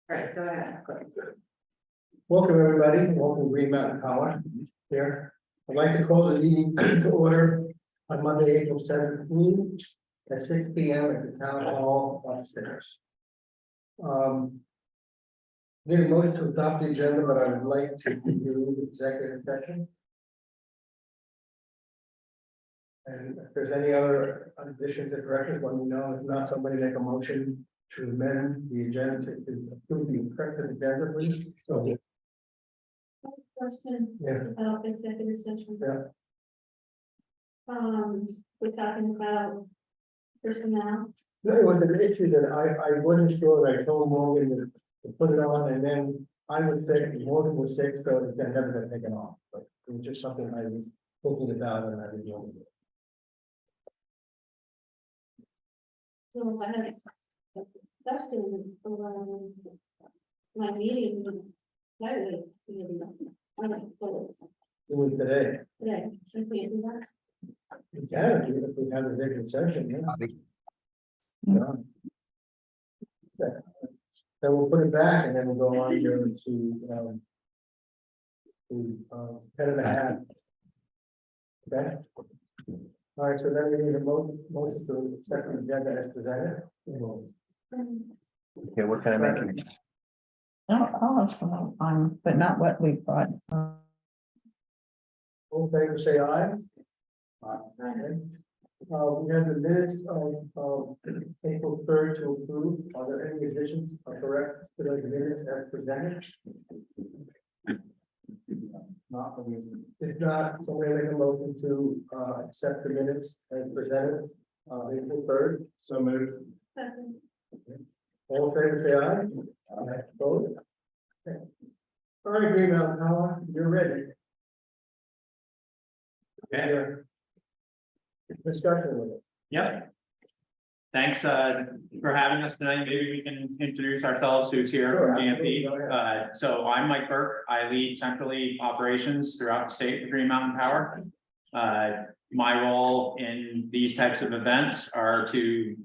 Right, go ahead. Welcome, everybody. Welcome to Green Mountain Power here. I'd like to call the meeting to order on Monday, April 17th at 6 p.m. at the town hall upstairs. Need a motion to adopt the agenda, but I would like to do the executive session. And if there's any other additions or corrections, let me know. If not, somebody make a motion to amend the agenda to approve the corrected agenda, please. So, Question yeah. about executive session. Yeah. We're talking about personnel. No, it was an issue that I wasn't sure, I told Morgan to put it on, and then I was sick, Morgan was sick, so it never got taken off, but it was just something I was thinking about and I was dealing with it. So I had a question around my meeting with Saturday. I don't know. It was today, Yeah, should we do that? we can, if we have a executive session, yeah. Yeah. Okay. So we'll put it back and then we'll go on here to 10 and a half. Okay. All right, so then we need a motion to accept the agenda as presented. Okay, what can I make it? But not what we brought. All in favor, say aye. Okay. We have the minutes of April 3rd to approve. Are there any additions or corrections to those minutes as presented? Not, if not, somebody make a motion to accept the minutes as presented, April 3rd. So moved. Second. All in favor, say aye. Aye. Vote. Okay. All right, Green Mountain Power, you're ready. Okay. Your discussion with it. Yep. Thanks for having us tonight. Maybe we can introduce ourselves, who's here Sure, from GMP. absolutely. Go ahead. So I'm Mike Burke. I lead centrally operations throughout the state of Green Mountain Power. My role in these types of events are to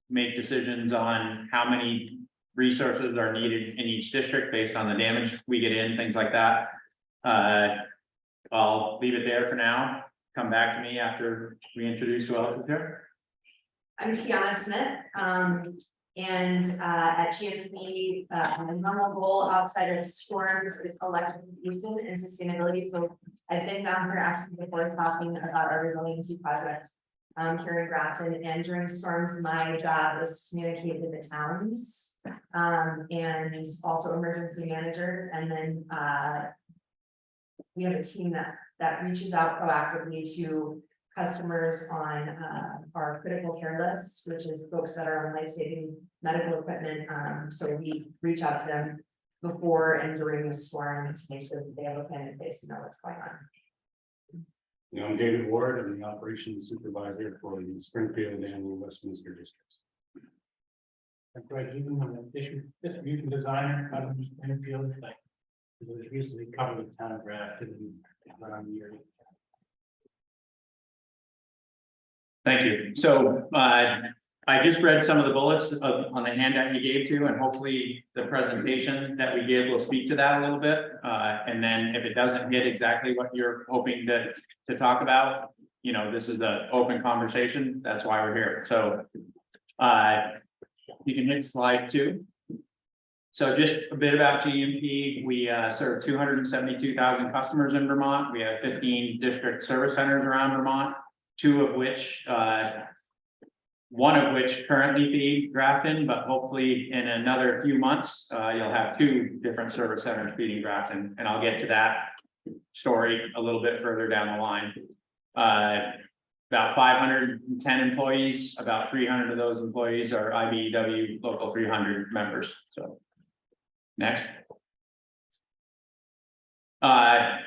make decisions on how many resources are needed in each district based on the damage we get in, things like that. I'll leave it there for now. Come back to me after we introduce who else is here. I'm Tiana Smith, and at GMP, my normal role outside of storms is electrification and sustainability. So I've been down here actually before talking about our resiliency project here in Grafton, and during storms, my job is to communicate with the towns and also emergency managers, and then we have a team that reaches out proactively to customers on our critical care list, which is folks that are on life-saving medical equipment. So we reach out to them before and during the storm to make sure that they have a plan in place to know what's going on. Yeah, I'm David Ward. I'm the operations supervisor for the Springfield and the Westminster districts. I'm Greg Egan. I'm an distribution designer out of Springfield. It was recently covered with town of Grafton around the year. Thank you. So I just read some of the bullets on the handout you gave to, and hopefully the presentation that we give will speak to that a little bit. And then if it doesn't hit exactly what you're hoping to talk about, you know, this is the open conversation. That's why we're here. So you can hit slide 2. So just a bit about GMP. We serve 272,000 customers in Vermont. We have 15 district service centers around Vermont. 2 of which, one of which currently feed Grafton, but hopefully in another few months, you'll have 2 different service centers feeding Grafton, and I'll get to that story a little bit further down the line. About 510 employees, about 300 of those employees are IBEW Local 300 members. So, next. The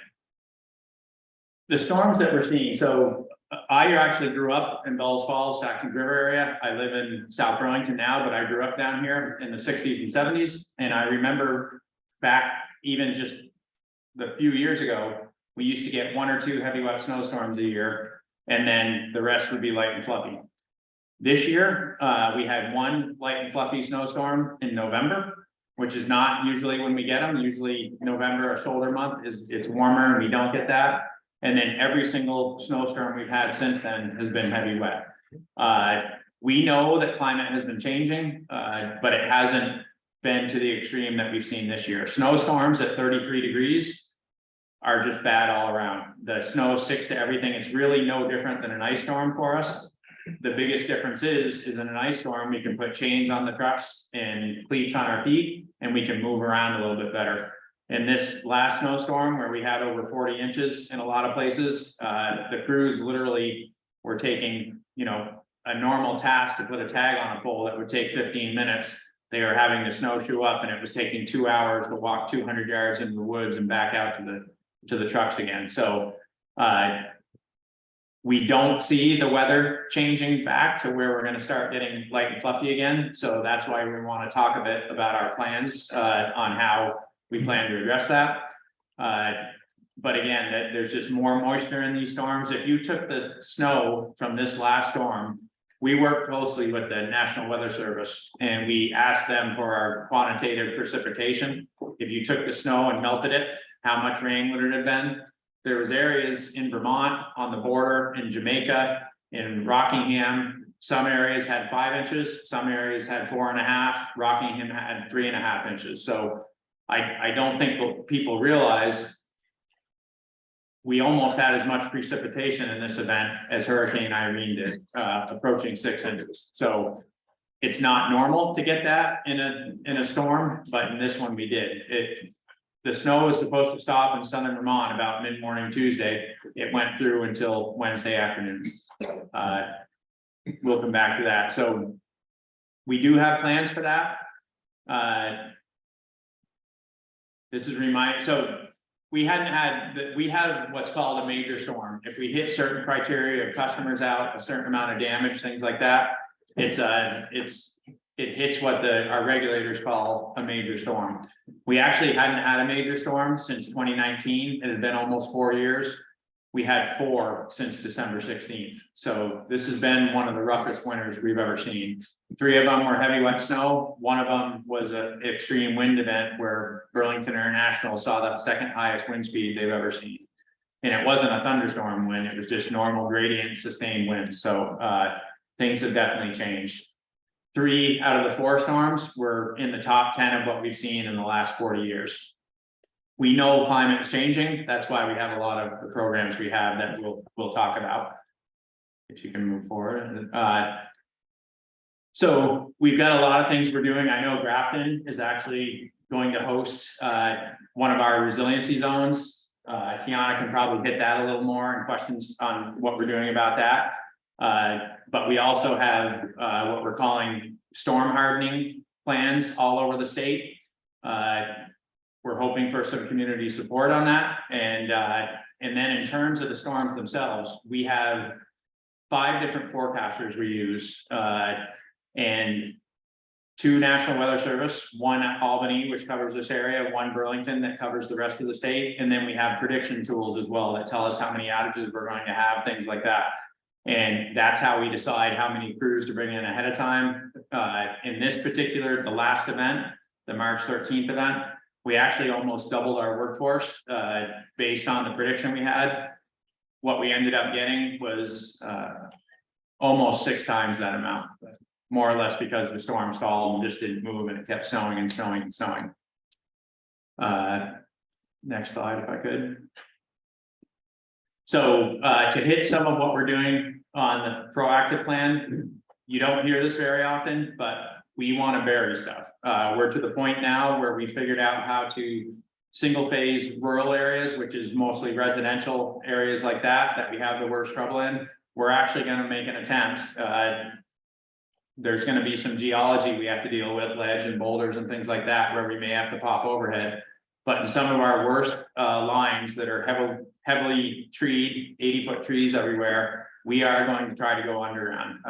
storms that we're seeing, so I actually grew up in Bells Falls, Saxon River area. I live in South Burlington now, but I grew up down here in the 60s and 70s. And I remember back even just the few years ago, we used to get 1 or 2 heavy wet snowstorms a year, and then the rest would be light and fluffy. This year, we had 1 light and fluffy snowstorm in November. which is not usually when we get them. Usually November, a shoulder month, it's warmer and we don't get that. And then every single snowstorm we've had since then has been heavy wet. We know that climate has been changing, but it hasn't been to the extreme that we've seen this year. Snowstorms at 33 degrees are just bad all around. The snow sticks to everything. It's really no different than an ice storm for us. The biggest difference is in an ice storm, we can put chains on the trucks and cleats on our feet, and we can move around a little bit better. In this last snowstorm where we had over 40 inches in a lot of places, the crews literally were taking, you know, a normal task to put a tag on a pole that would take 15 minutes. They were having to snowshoe up, and it was taking 2 hours to walk 200 yards into the woods and back out to the trucks again. So we don't see the weather changing back to where we're going to start getting light and fluffy again. So that's why we want to talk a bit about our plans on how we plan to address that. But again, there's just more moisture in these storms. If you took the snow from this last storm, we work closely with the National Weather Service, and we asked them for our quantitative precipitation. If you took the snow and melted it, how much rain would it have been? There was areas in Vermont, on the border, in Jamaica, in Rockingham. Some areas had 5 inches, some areas had 4.5. Rockingham had 3.5 inches. So I don't think what people realize, we almost had as much precipitation in this event as Hurricane Irene did, approaching 6 inches. So it's not normal to get that in a storm, but in this one we did. The snow was supposed to stop in southern Vermont about mid-morning Tuesday. It went through until Wednesday afternoon. We'll come back to that. So we do have plans for that. This is reminding, so we have what's called a major storm. If we hit certain criteria of customers out, a certain amount of damage, things like that, it hits what our regulators call a major storm. We actually hadn't had a major storm since 2019. It had been almost 4 years. We had 4 since December 16th. So this has been one of the roughest winters we've ever seen. 3 of them were heavy wet snow. 1 of them was an extreme wind event where Burlington International saw the 2nd highest wind speed they've ever seen. And it wasn't a thunderstorm wind, it was just normal gradient sustained wind. So things have definitely changed. 3 out of the 4 storms were in the top 10 of what we've seen in the last 40 years. We know climate is changing. That's why we have a lot of the programs we have that we'll talk about. If you can move forward. So we've got a lot of things we're doing. I know Grafton is actually going to host one of our resiliency zones. Tiana can probably hit that a little more and questions on what we're doing about that. But we also have what we're calling storm hardening plans all over the state. We're hoping for some community support on that. And then in terms of the storms themselves, we have 5 different forecasters we use, and 2 National Weather Service, 1 at Albany, which covers this area, 1 Burlington that covers the rest of the state. And then we have prediction tools as well that tell us how many outages we're going to have, things like that. And that's how we decide how many crews to bring in ahead of time. In this particular, the last event, the March 13th event, we actually almost doubled our workforce based on the prediction we had. What we ended up getting was almost 6 times that amount, more or less because the storm stalled and just didn't move and it kept snowing and snowing and snowing. Next slide, if I could. So to hit some of what we're doing on the proactive plan, you don't hear this very often, but we want to bury stuff. We're to the point now where we figured out how to single phase rural areas, which is mostly residential areas like that we have the worst trouble in. We're actually going to make an attempt. There's going to be some geology we have to deal with, ledge and boulders and things like that, where we may have to pop overhead. But in some of our worst lines that are heavily treed, 80-foot trees everywhere, we are going to try to go underground.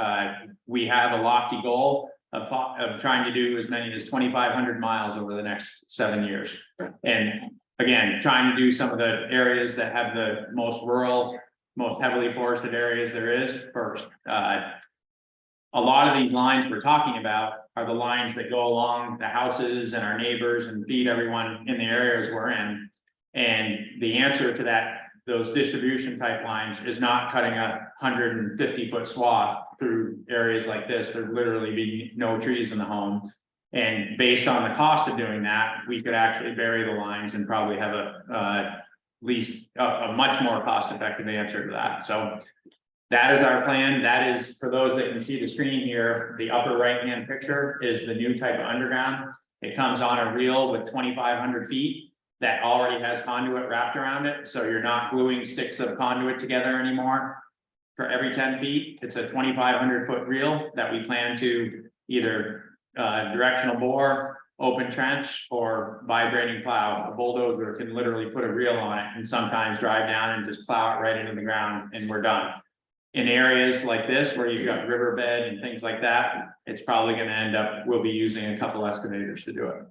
We have a lofty goal of trying to do as many as 2,500 miles over the next 7 years. And again, trying to do some of the areas that have the most rural, most heavily forested areas there is first. A lot of these lines we're talking about are the lines that go along the houses and our neighbors and feed everyone in the areas we're in. And the answer to that, those distribution type lines, is not cutting a 150-foot swath through areas like this. There'd literally be no trees in the home. And based on the cost of doing that, we could actually bury the lines and probably have a much more cost-effective answer to that. So that is our plan. That is, for those that can see the screen here, the upper right-hand picture is the new type of underground. It comes on a reel with 2,500 feet that already has conduit wrapped around it. So you're not gluing sticks of conduit together anymore. For every 10 feet, it's a 2,500-foot reel that we plan to either directional bore, open trench, or vibrating plow. A bulldozer can literally put a reel on it and sometimes drive down and just plow it right into the ground, and we're done. In areas like this where you've got riverbed and things like that, it's probably going to end up, we'll be using a couple excavators to do it.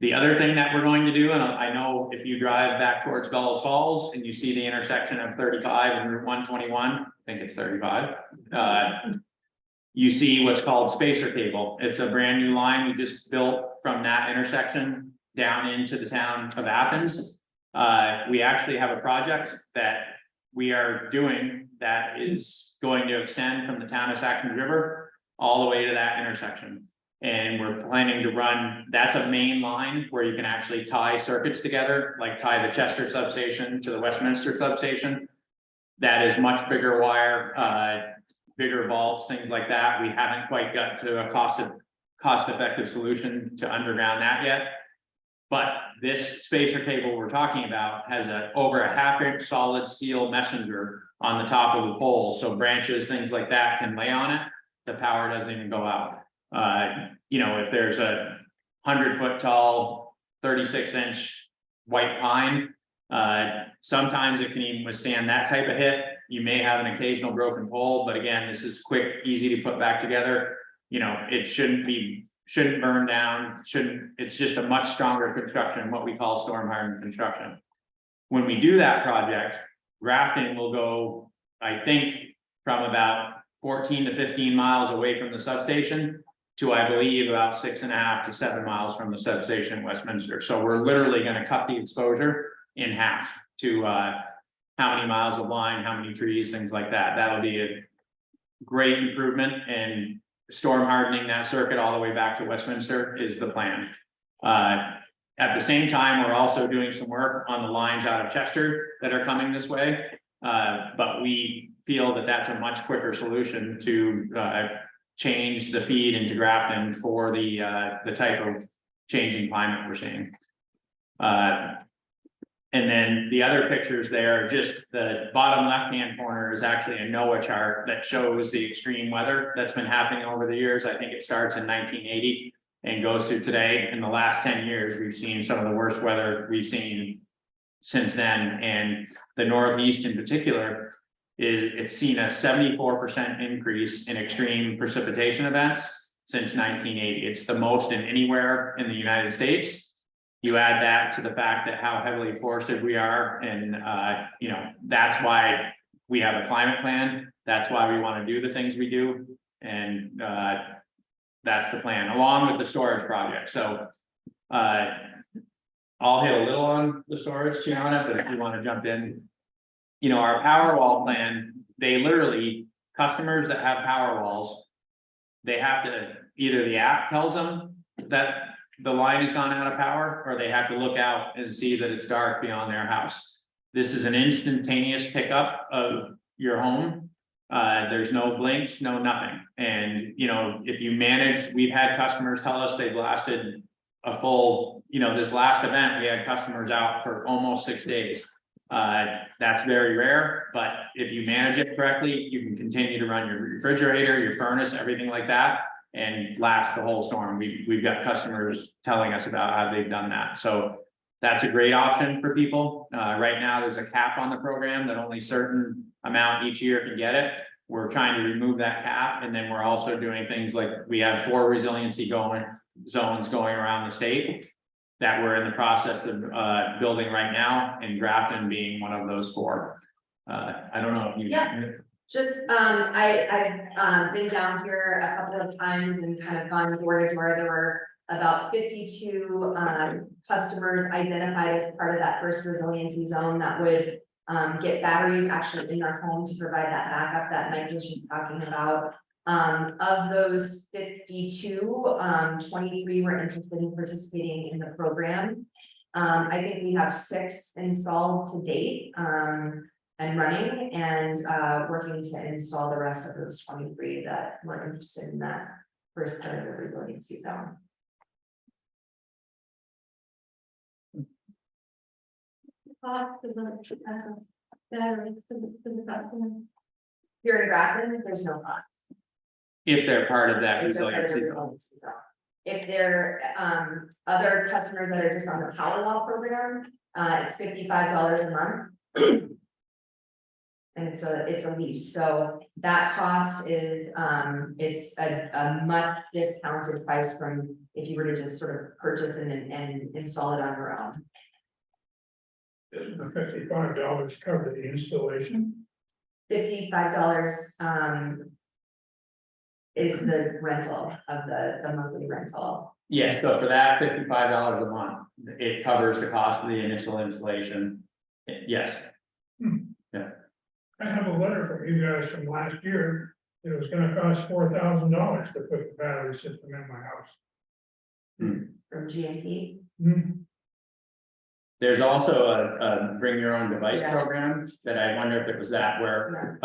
The other thing that we're going to do, and I know if you drive back towards Bellows Falls and you see the intersection of 35 and Route 121, I think it's 35, you see what's called spacer cable. It's a brand new line we just built from that intersection down into the town of Athens. We actually have a project that we are doing that is going to extend from the town of Saxon River all the way to that intersection. And we're planning to run, that's a main line where you can actually tie circuits together, like tie the Chester substation to the Westminster substation. That is much bigger wire, bigger vaults, things like that. We haven't quite got to a cost-effective solution to underground that yet. But this spacer cable we're talking about has over a 1/2-inch solid steel messenger on the top of the pole. So branches, things like that can lay on it. The power doesn't even go out. You know, if there's a 100-foot tall, 36-inch white pine, sometimes it can even withstand that type of hit. You may have an occasional broken pole, but again, this is quick, easy to put back together. You know, it shouldn't burn down, it's just a much stronger construction, what we call storm hardened construction. When we do that project, grafting will go, I think, from about 14 to 15 miles away from the substation to, I believe, about 6.5 to 7 miles from the substation in Westminster. So we're literally going to cut the exposure in half to how many miles of line, how many trees, things like that. That'll be a great improvement, and storm hardening that circuit all the way back to Westminster is the plan. At the same time, we're also doing some work on the lines out of Chester that are coming this way. But we feel that that's a much quicker solution to change the feed into Grafton for the type of changing climate we're seeing. And then the other pictures there, just the bottom left-hand corner is actually a NOAA chart that shows the extreme weather that's been happening over the years. I think it starts in 1980 and goes through today. In the last 10 years, we've seen some of the worst weather we've seen since then. And the Northeast in particular, it's seen a 74% increase in extreme precipitation events since 1980. It's the most in anywhere in the United States. You add that to the fact that how heavily forested we are, and you know, that's why we have a climate plan. That's why we want to do the things we do, and that's the plan, along with the storage project. So I'll hit a little on the storage, Gianna, but if you want to jump in, you know, our Powerwall plan, they literally, customers that have Powerwalls, they have to, either the app tells them that the line has gone out of power, or they have to look out and see that it's dark beyond their house. This is an instantaneous pickup of your home. There's no blinks, no nothing. And, you know, if you manage, we've had customers tell us they've lasted a full, you know, this last event, we had customers out for almost 6 days. That's very rare, but if you manage it correctly, you can continue to run your refrigerator, your furnace, everything like that, and last the whole storm. We've got customers telling us about how they've done that. So that's a great option for people. Right now, there's a cap on the program that only certain amount each year can get it. We're trying to remove that cap. And then we're also doing things like we have 4 resiliency zones going around the state that we're in the process of building right now, and Grafton being one of those 4. I don't know if you. Yeah. Just, I've been down here a couple of times and kind of gone door to door. There were about 52 customers identified as part of that first resiliency zone that would get batteries actually in their home to provide that backup that Mike was just talking about. Of those 52, 23 were interested in participating in the program. I think we have 6 installed to date. And running and working to install the rest of those 23 that were interested in that first part of the resiliency zone. Cost of the batteries to the customer. Here in Grafton, there's no cost. If they're part of that If they're part of the resiliency zone. resiliency zone. If they're other customers that are just on the Powerwall program, it's $55 a month. And it's a lease, so that cost is, it's a much discounted price from if you were to just sort of purchase and install it on your own. Does the $55 cover the installation? $55 is the rental of the monthly rental. Yes, so for that $55 a month, it covers the cost of the initial installation. Yes, I have a letter from you guys from last year. It was gonna cost $4,000 to put the battery system in my house. From GMP. there's also a bring your own device Yeah. program that I wonder if it was that where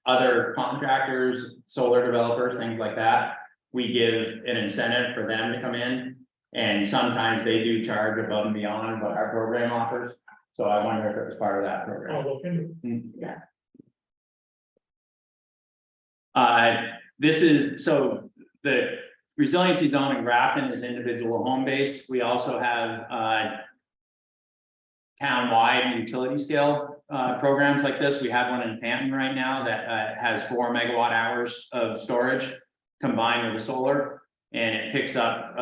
other contractors, solar developers, things like that. We give an incentive for them to come in, and sometimes they do charge above and beyond what our program offers. So I wonder if it was part of that program. I'll look into it. This is, so the resiliency zone in Grafton is individual home based. We also have town-wide utility scale programs like this. We have one in Panton right now that has 4 megawatt hours of storage combined with the solar, and it picks up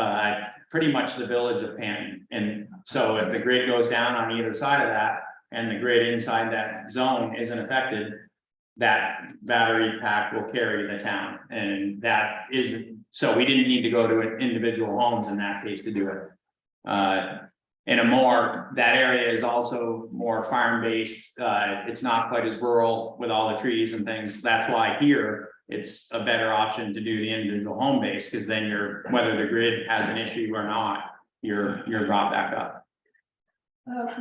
pretty much the village of Panton. And so if the grid goes down on either side of that and the grid inside that zone isn't affected, that battery pack will carry the town. And that is, so we didn't need to go to individual homes in that case to do it. That area is also more farm-based. It's not quite as rural with all the trees and things. That's why here it's a better option to do the individual home base, because then whether the grid has an issue or not, you're brought back up.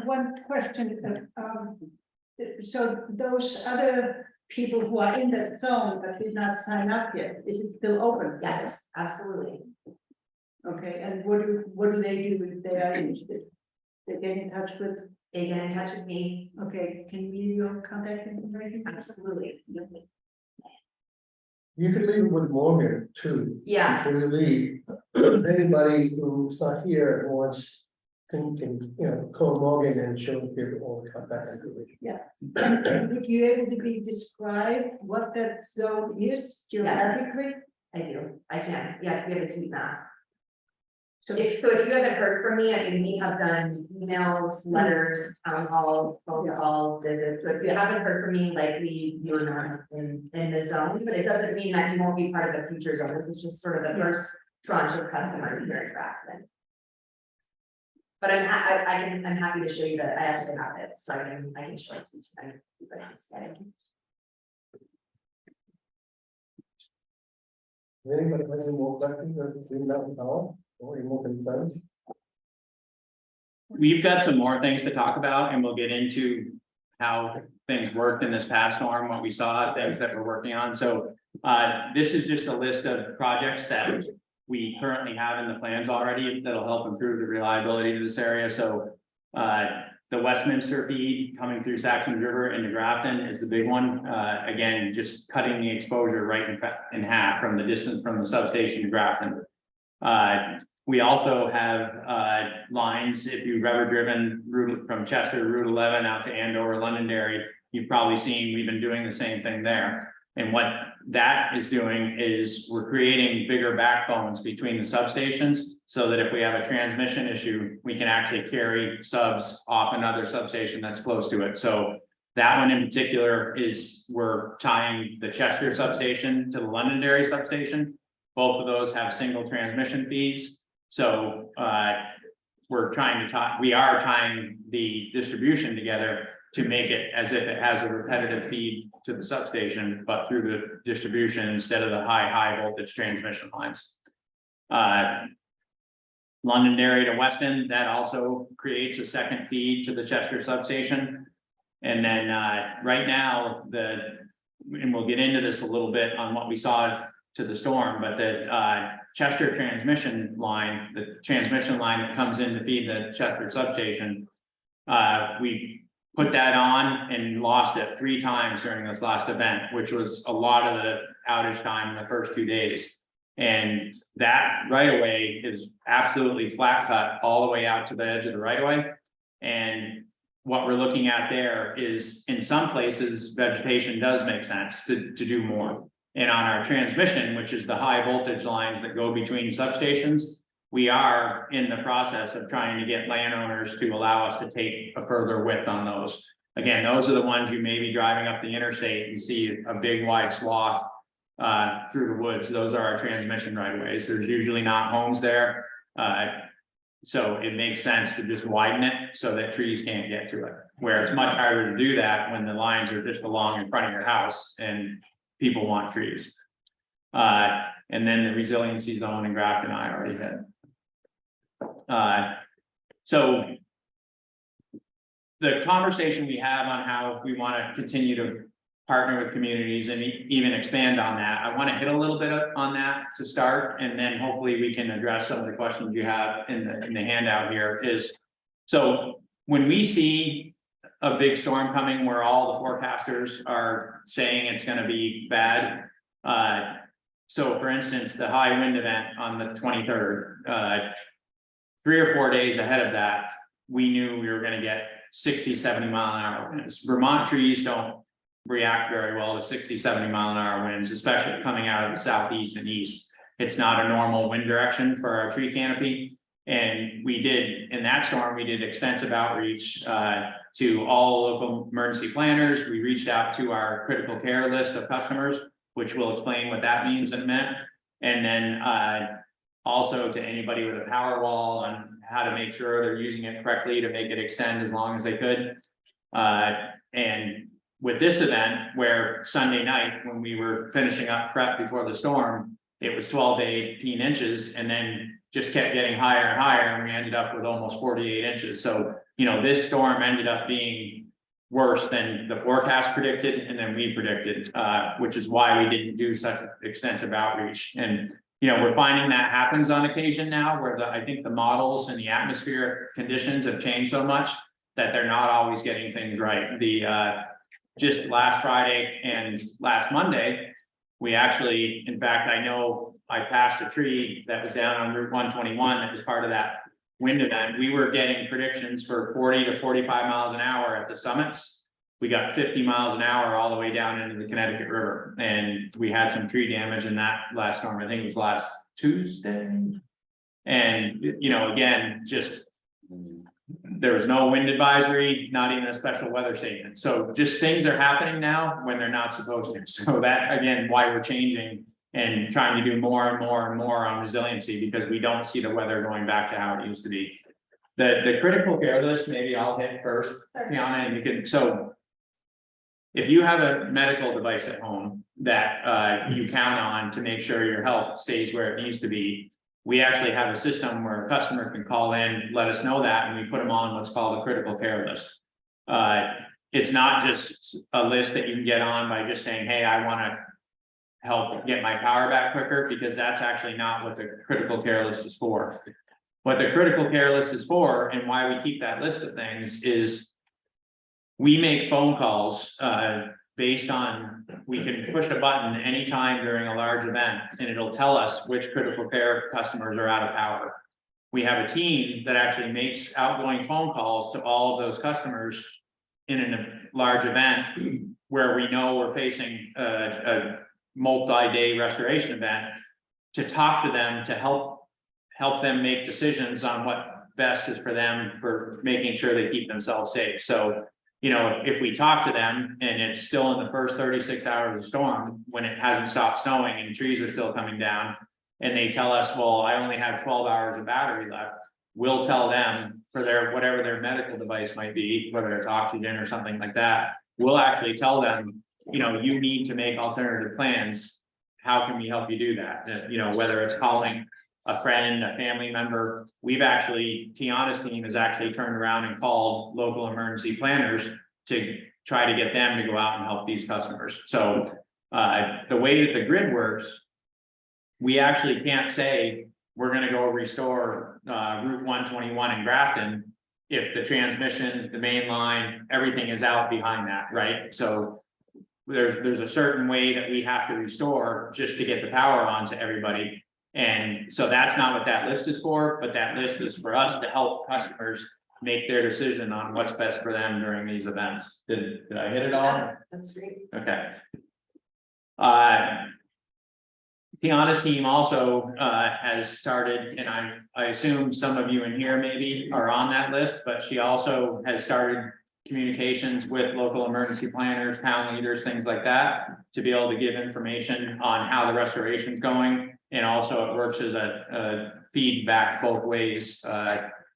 One question, so those other people who are in that zone but did not sign up yet, is it still open? Yes, absolutely. Okay, and what do they do if they are interested? They get in touch with, They get in touch with me. okay, can you your contact information? Absolutely. You can leave it with Morgan too. Yeah, Before you leave, anybody who's not here and wants, can, call Morgan and she'll give all the contact information. And would you able to describe what that zone is geographically? I do. I can. Yes, we have a heat map. So if you haven't heard from me, I mean, we have done emails, letters, town hall, phone calls, visits. So if you haven't heard from me, likely you're not in the zone, but it doesn't mean that you won't be part of the future zone. This is just sort of the first tranche of customers here in Grafton. But I'm happy to show you that. I actually have it, so I can show it to you tonight. But it's Anybody has any more questions or between that and all, or any more concerns? We've got some more things to talk about, and we'll get into how things worked in this past storm, what we saw, things that we're working on. So this is just a list of projects that we currently have in the plans already that'll help improve the reliability of this area. So the Westminster feed coming through Saxon River into Grafton is the big one. Again, just cutting the exposure right in half from the distance from the substation to Grafton. We also have lines, if you've ever driven route from Chester, Route 11 out to Andover, Londonderry, you've probably seen we've been doing the same thing there. And what that is doing is we're creating bigger backbones between the substations so that if we have a transmission issue, we can actually carry subs off another substation that's close to it. So That one in particular is, we're tying the Chester substation to the Londonderry substation. Both of those have single transmission feeds. So we are tying the distribution together to make it as if it has a repetitive feed to the substation, but through the distribution instead of the high voltage transmission lines. Londonderry to Weston, that also creates a second feed to the Chester substation. And then right now, and we'll get into this a little bit on what we saw to the storm, but the Chester transmission line, the transmission line that comes in to feed the Chester substation, we put that on and lost it 3 times during this last event, which was a lot of the outage time in the first 2 days. And that right of way is absolutely flat cut all the way out to the edge of the right of way. And what we're looking at there is, in some places, vegetation does make sense to do more. And on our transmission, which is the high voltage lines that go between substations, we are in the process of trying to get landowners to allow us to take a further width on those. Again, those are the ones you may be driving up the interstate and see a big wide swath through the woods. Those are our transmission right of ways. There's usually not homes there. So it makes sense to just widen it so that trees can't get to it, where it's much harder to do that when the lines are just along in front of your house and people want trees. And then the resiliency zone in Grafton I already had. So the conversation we have on how we want to continue to partner with communities and even expand on that, I want to hit a little bit on that to start, and then hopefully we can address some of the questions you have in the handout here. Is so when we see a big storm coming where all the forecasters are saying it's going to be bad. So for instance, the high wind event on the 23rd, 3 or 4 days ahead of that, we knew we were going to get 60, 70 mile an hour winds. Vermont trees don't react very well to 60, 70 mile an hour winds, especially coming out of the southeast and east. It's not a normal wind direction for our tree canopy. And we did, in that storm, we did extensive outreach to all local emergency planners. We reached out to our critical care list of customers, which will explain what that means in a minute. And then also to anybody with a power wall on how to make sure they're using it correctly to make it extend as long as they could. And with this event, where Sunday night, when we were finishing up prep before the storm, it was 12 to 18 inches and then just kept getting higher and higher. And we ended up with almost 48 inches. So, you know, this storm ended up being worse than the forecast predicted and then we predicted, which is why we didn't do such extensive outreach. And, you know, we're finding that happens on occasion now where I think the models and the atmospheric conditions have changed so much that they're not always getting things right. Just last Friday and last Monday, we actually, in fact, I know I passed a tree that was down on Route 121 that was part of that wind event. We were getting predictions for 40 to 45 miles an hour at the summits. We got 50 miles an hour all the way down into the Connecticut River. And we had some tree damage in that last storm. I think it was last Tuesday. And, you know, again, just there was no wind advisory, not even a special weather statement. So just things are happening now when they're not supposed to. So that, again, why we're changing and trying to do more and more and more on resiliency, because we don't see the weather going back to how it used to be. The critical care list, maybe I'll hit first, Tiana, and you can, so if you have a medical device at home that you count on to make sure your health stays where it needs to be, we actually have a system where a customer can call in, let us know that, and we put them on what's called a critical care list. It's not just a list that you can get on by just saying, hey, I want to help get my power back quicker, because that's actually not what the critical care list is for. What the critical care list is for, and why we keep that list of things, is we make phone calls based on, we can push a button anytime during a large event and it'll tell us which critical care customers are out of power. We have a team that actually makes outgoing phone calls to all of those customers in a large event where we know we're facing a multi-day restoration event, to talk to them, to help them make decisions on what best is for them, for making sure they keep themselves safe. So, you know, if we talk to them and it's still in the first 36 hours of storm, when it hasn't stopped snowing and trees are still coming down. And they tell us, well, I only have 12 hours of battery left. We'll tell them for their, whatever their medical device might be, whether it's oxygen or something like that. We'll actually tell them, you know, you need to make alternative plans. How can we help you do that? You know, whether it's calling a friend, a family member. We've actually, Tiana's team has actually turned around and called local emergency planners to try to get them to go out and help these customers. So the way that the grid works, we actually can't say we're going to go restore Route 121 in Grafton if the transmission, the main line, everything is out behind that, right? So there's a certain way that we have to restore just to get the power on to everybody. And so that's not what that list is for, but that list is for us to help customers make their decision on what's best for them during these events. Did I hit it all? That's great. Okay. Tiana's team also has started, and I assume some of you in here maybe are on that list, but she also has started communications with local emergency planners, town leaders, things like that, to be able to give information on how the restoration is going. And also it works as a feedback both ways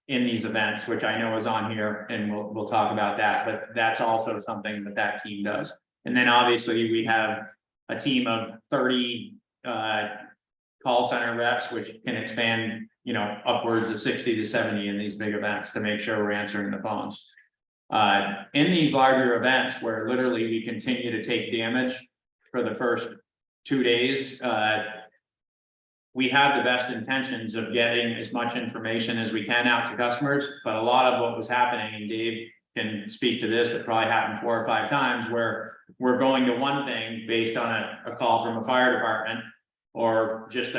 in these events, which I know is on here, and we'll talk about that, but that's also something that team does. And then obviously we have a team of 30 call center reps, which can expand, you know, upwards of 60 to 70 in these big events to make sure we're answering the phones. In these larger events where literally we continue to take damage for the first 2 days, we have the best intentions of getting as much information as we can out to customers, but a lot of what was happening, and Dave can speak to this, it probably happened 4 or 5 times, where we're going to one thing based on a call from a fire department, or just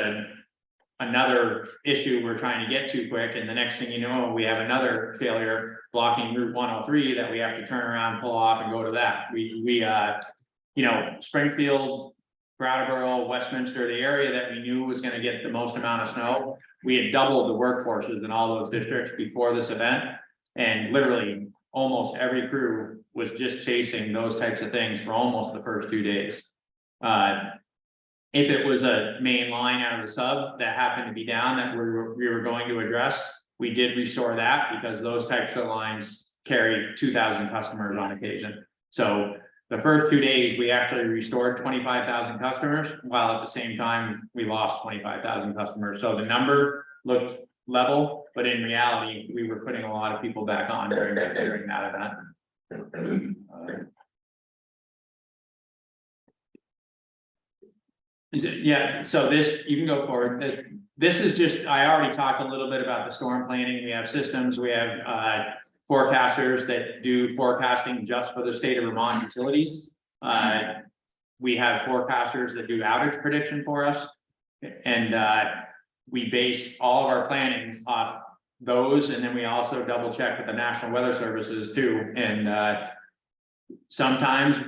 another issue we're trying to get to quick, and the next thing you know, we have another failure blocking Route 103 that we have to turn around, pull off, and go to that. We you know, Springfield, Brattleboro, Westminster, the area that we knew was going to get the most amount of snow, we had doubled the workforces in all those districts before this event, and literally almost every crew was just chasing those types of things for almost the first 2 days. If it was a main line out of the sub that happened to be down that we were going to address, we did restore that, because those types of lines carry 2,000 customers on occasion. So the first 2 days, we actually restored 25,000 customers, while at the same time, we lost 25,000 customers. So the number looked level, but in reality, we were putting a lot of people back on during that event. Yeah, so this, you can go forward. This is just, I already talked a little bit about the storm planning. We have systems, we have forecasters that do forecasting just for the state of Vermont utilities. We have forecasters that do outage prediction for us, and we base all of our planning off those, and then we also double check with the National Weather Services too. And sometimes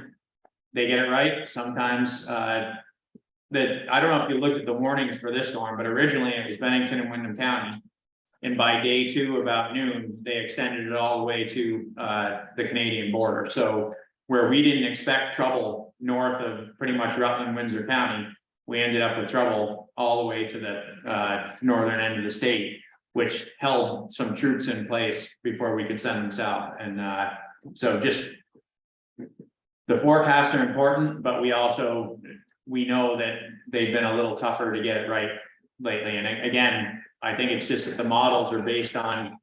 they get it right, sometimes I don't know if you looked at the warnings for this storm, but originally it was Bennington and Windham County. And by day 2, about noon, they extended it all the way to the Canadian border. So where we didn't expect trouble north of pretty much Rutland, Windsor County, we ended up with trouble all the way to the northern end of the state, which held some troops in place before we could send them south. And so just the forecasts are important, but we know that they've been a little tougher to get it right lately. And again, I think it's just that the models are based on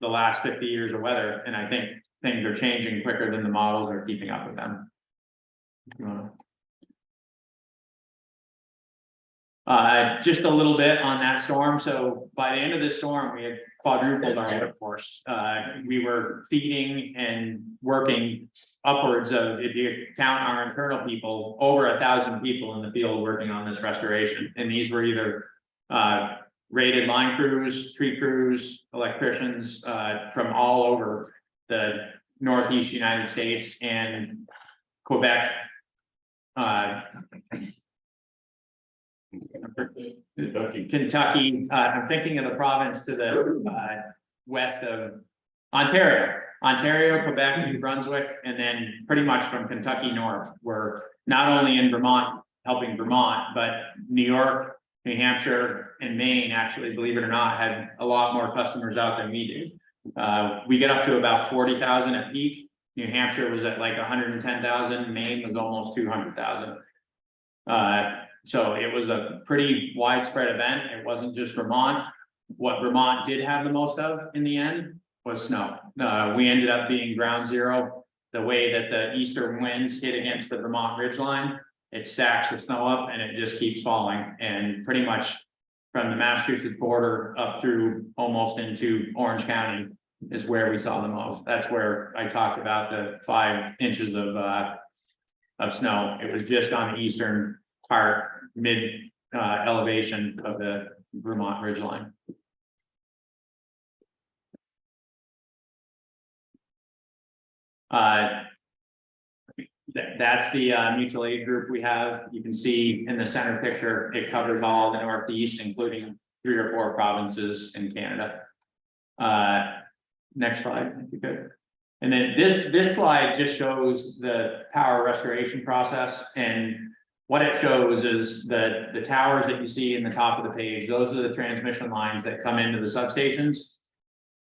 the last 50 years of weather, and I think things are changing quicker than the models are keeping up with them. Just a little bit on that storm. So by the end of this storm, we had quadrupled our workforce. We were feeding and working upwards of, if you count our internal people, over 1,000 people in the field working on this restoration. And these were either rated line crews, tree crews, electricians from all over the Northeast United States and Quebec. Kentucky. I'm thinking of the province to the west of Ontario. Ontario, Quebec, New Brunswick, and then pretty much from Kentucky north. We're not only in Vermont, helping Vermont, but New York, New Hampshire, and Maine, actually, believe it or not, had a lot more customers out than we did. We get up to about 40,000 at peak. New Hampshire was at like 110,000, Maine was almost 200,000. So it was a pretty widespread event. It wasn't just Vermont. What Vermont did have the most of in the end was snow. We ended up being ground zero. The way that the eastern winds hit against the Vermont ridgeline, it stacks the snow up and it just keeps falling. And pretty much from the Massachusetts border up through almost into Orange County is where we saw the most. That's where I talked about the 5 inches of snow. It was just on the eastern part, mid elevation of the Vermont ridgeline. That's the mutual aid group we have. You can see in the center picture, it covers all the Northeast, including 3 or 4 provinces in Canada. Next slide, if you could. And then this slide just shows the power restoration process, and what it shows is the towers that you see in the top of the page. Those are the transmission lines that come into the substations.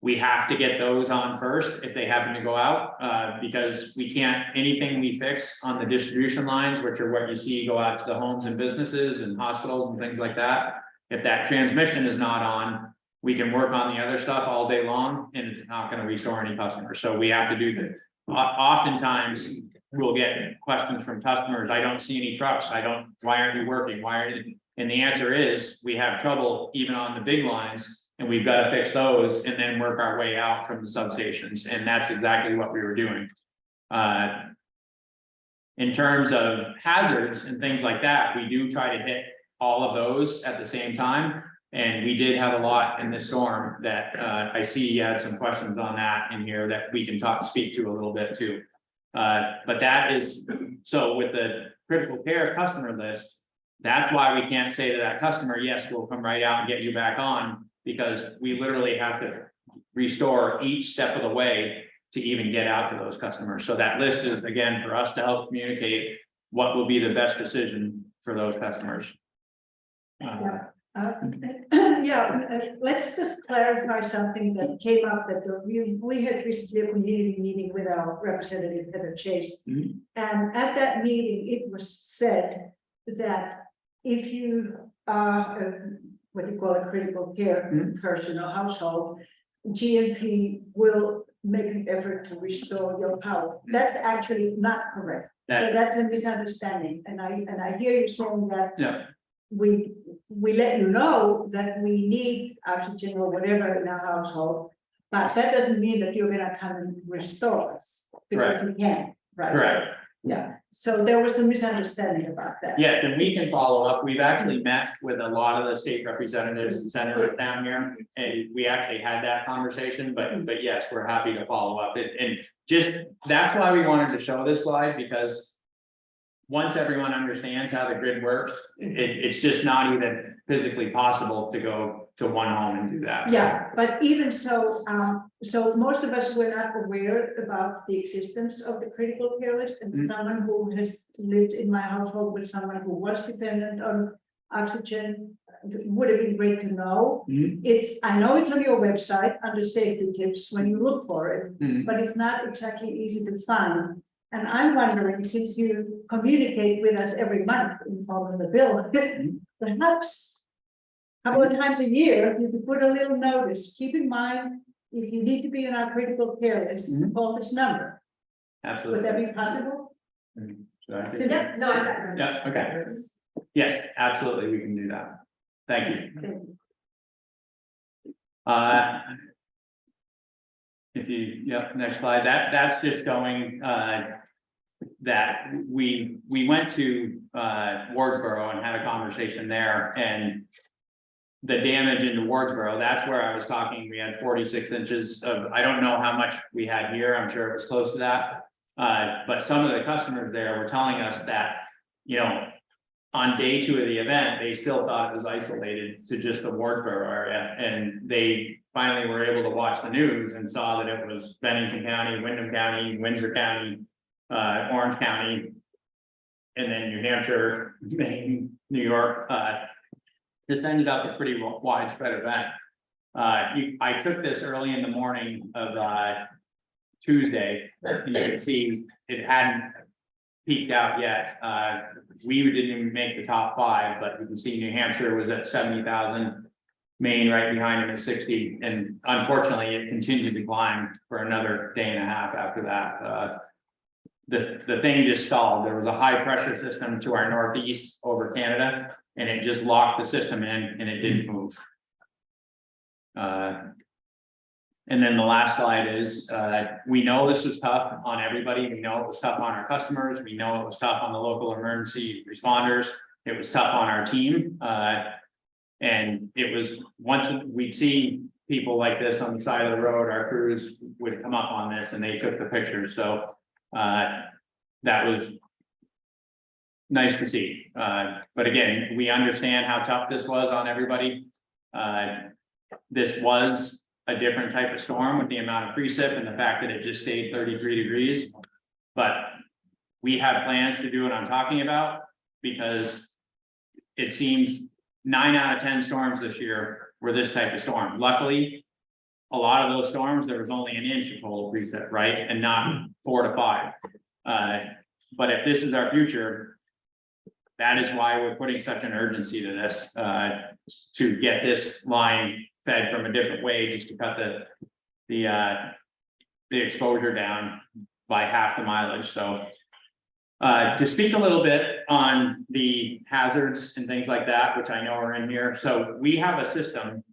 We have to get those on first if they happen to go out, because we can't, anything we fix on the distribution lines, which are what you see go out to the homes and businesses and hospitals and things like that. If that transmission is not on, we can work on the other stuff all day long and it's not going to restore any customers. So we have to do that. Oftentimes we'll get questions from customers. I don't see any trucks. Why aren't you working? Why aren't you? And the answer is we have trouble even on the big lines. And we've got to fix those and then work our way out from the substations. And that's exactly what we were doing. In terms of hazards and things like that, we do try to hit all of those at the same time. And we did have a lot in this storm that I see you had some questions on that in here that we can speak to a little bit too. But that is, so with the critical care customer list, that's why we can't say to that customer, yes, we'll come right out and get you back on. Because we literally have to restore each step of the way to even get out to those customers. So that list is, again, for us to help communicate what will be the best decision for those customers. Let's just clarify something that came up that we had recently a community meeting with our representative Heather Chase. Mm-hmm. And at that meeting, it was said that if you are what you call a critical care person or household, GMP will make an effort to restore your power. That's actually not correct. So that's a misunderstanding. And I hear you saying that we let you know that we need oxygen or whatever in our household, but that doesn't mean that you're gonna come and restore us because we can't, right? Correct. Yeah, so there was a misunderstanding about that. Yes, and we can follow up. We've actually met with a lot of the state representatives and senators down here, and we actually had that conversation, but yes, we're happy to follow up. And just, that's why we wanted to show this slide, because once everyone understands how the grid works, it's just not even physically possible to go to one home and do that. Yeah, but even so, so most of us were not aware about the existence of the critical care list, and someone who has lived in my household with someone who was dependent on oxygen would have been great to know. I know it's on your website under safety tips when you look for it, but it's not exactly easy to find. And I'm wondering, since you communicate with us every month in form of the bill, perhaps a couple of times a year, you could put a little notice. Keep in mind, if you need to be in our critical care list, call this number. Absolutely. Would that be possible? So Yeah, no, I got yeah, okay. Yes, absolutely, we can do that. Thank you. If you, next slide, that's just showing that we went to Wardsboro and had a conversation there, and the damage into Wardsboro, that's where I was talking. We had 46 inches of, I don't know how much we had here, I'm sure it was close to that. But some of the customers there were telling us that, on day 2 of the event, they still thought it was isolated to just the Wardsboro area, and they finally were able to watch the news and saw that it was Bennington County, Windham County, Windsor County, Orange County, and then New Hampshire, Maine, New York. This ended up a pretty widespread event. I took this early in the morning of Tuesday, and you can see it hadn't peaked out yet. We didn't even make the top 5, but you can see New Hampshire was at 70,000, Maine right behind him at 60, and unfortunately it continued to climb for another day and a half after that. The thing just stalled. There was a high pressure system to our northeast over Canada, and it just locked the system in and it didn't move. And then the last slide is, we know this was tough on everybody. We know it was tough on our customers. We know it was tough on the local emergency responders. It was tough on our team. And it was, once we'd see people like this on the side of the road, our crews would come up on this and they took the pictures. So that was nice to see. But again, we understand how tough this was on everybody. This was a different type of storm with the amount of precip and the fact that it just stayed 33 degrees. But we have plans to do what I'm talking about, because it seems 9 out of 10 storms this year were this type of storm. Luckily, a lot of those storms, there was only an inch of total precip, right? And not 4 to 5. But if this is our future, that is why we're putting such an urgency to this, to get this line fed from a different way, just to cut the exposure down by half the mileage. So to speak a little bit on the hazards and things like that, which I know are in here. So we have a system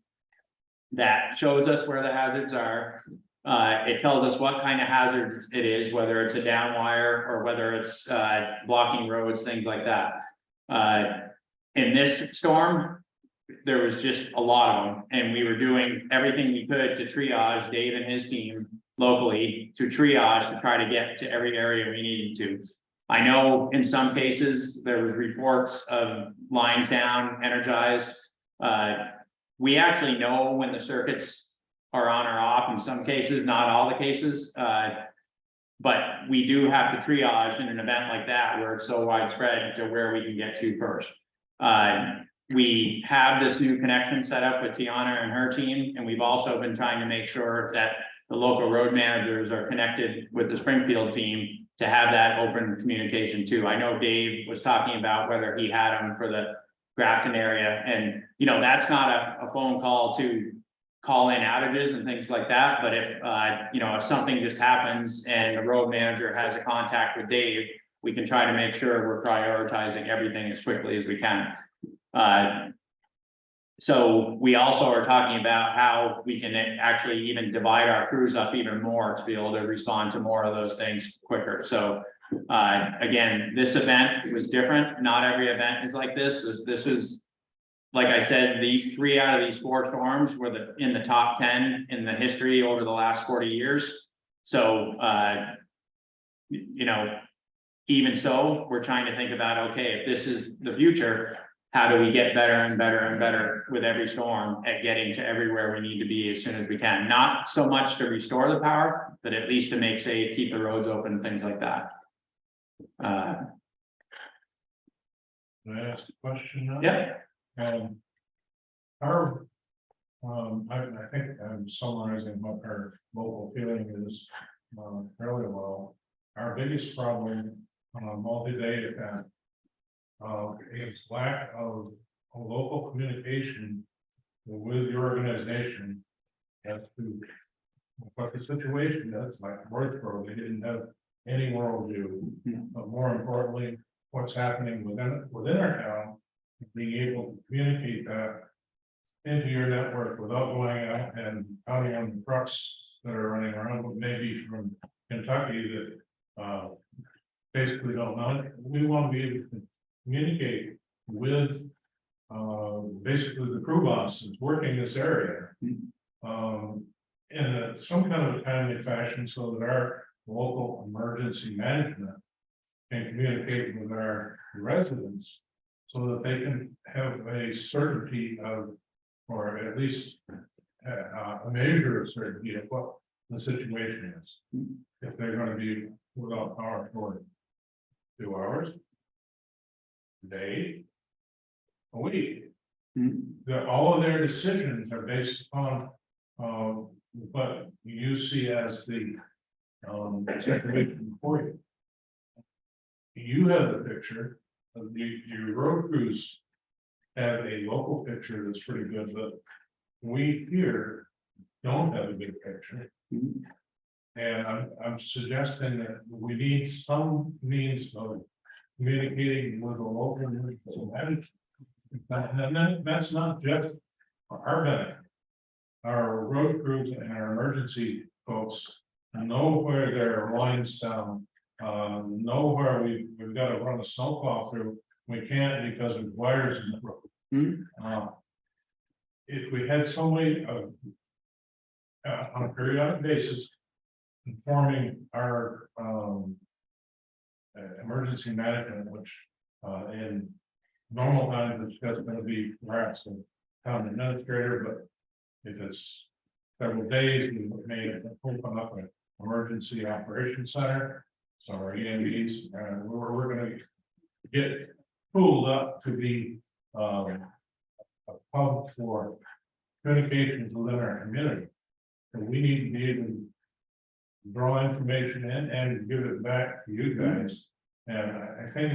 that shows us where the hazards are. It tells us what kind of hazards it is, whether it's a down wire or whether it's blocking roads, things like that. In this storm, there was just a lot of them, and we were doing everything we could to triage, Dave and his team locally to triage to try to get to every area we needed to. I know in some cases there was reports of lines down, energized. We actually know when the circuits are on or off in some cases, not all the cases. But we do have to triage in an event like that where it's so widespread to where we can get to first. We have this new connection set up with Tiana and her team, and we've also been trying to make sure that the local road managers are connected with the Springfield team to have that open communication too. I know Dave was talking about whether he had them for the Grafton area, and you know, that's not a phone call to call in outages and things like that. But if you know, if something just happens and the road manager has a contact with Dave, we can try to make sure we're prioritizing everything as quickly as we can. So we also are talking about how we can actually even divide our crews up even more to be able to respond to more of those things quicker. So again, this event was different. Not every event is like this. This was, like I said, these 3 out of these 4 storms were in the top 10 in the history over the last 40 years. So you know, even so, we're trying to think about, okay, if this is the future, how do we get better and better and better with every storm at getting to everywhere we need to be as soon as we can? Not so much to restore the power, but at least to make safe, keep the roads open, things like that. Can I ask a question now? Yep. I think I'm summarizing what our local feeling is fairly well. Our biggest problem on a multi-day event is lack of a local communication with the organization as to what the situation is. Like Northborough, they didn't have any worldview, but more importantly, what's happening within our town, being able to communicate that into your network without going out and counting on the trucks that are running around, but maybe from Kentucky that basically don't know it. We want to be able to communicate with basically the crew bosses working this area in some kind of a timely fashion, so that our local emergency management can communicate with our residents so that they can have a certainty of, or at least a measure of certainty of what the situation is. If they're gonna be without power for 2 hours, a day, a week. All of their decisions are based upon, what you see as the, situation for you. You have the picture, of your road crews have a local picture that's pretty good, but we here don't have a good picture. And I'm suggesting that we need some means of communicating with the local. And that's not just for our benefit. Our road crews and our emergency folks know where their lines down, know where we've got to run a snowplow through. We can't because of wires in the road. If we had some way of, on a periodic basis, informing our emergency management, which in normal times it's just going to be perhaps the town administrator, but if it's several days, we may open up an emergency operations center. So our EMDs, we're going to get pulled up to be a hub for communications within our community. And we need to be able to draw information in and give it back to you guys. And I think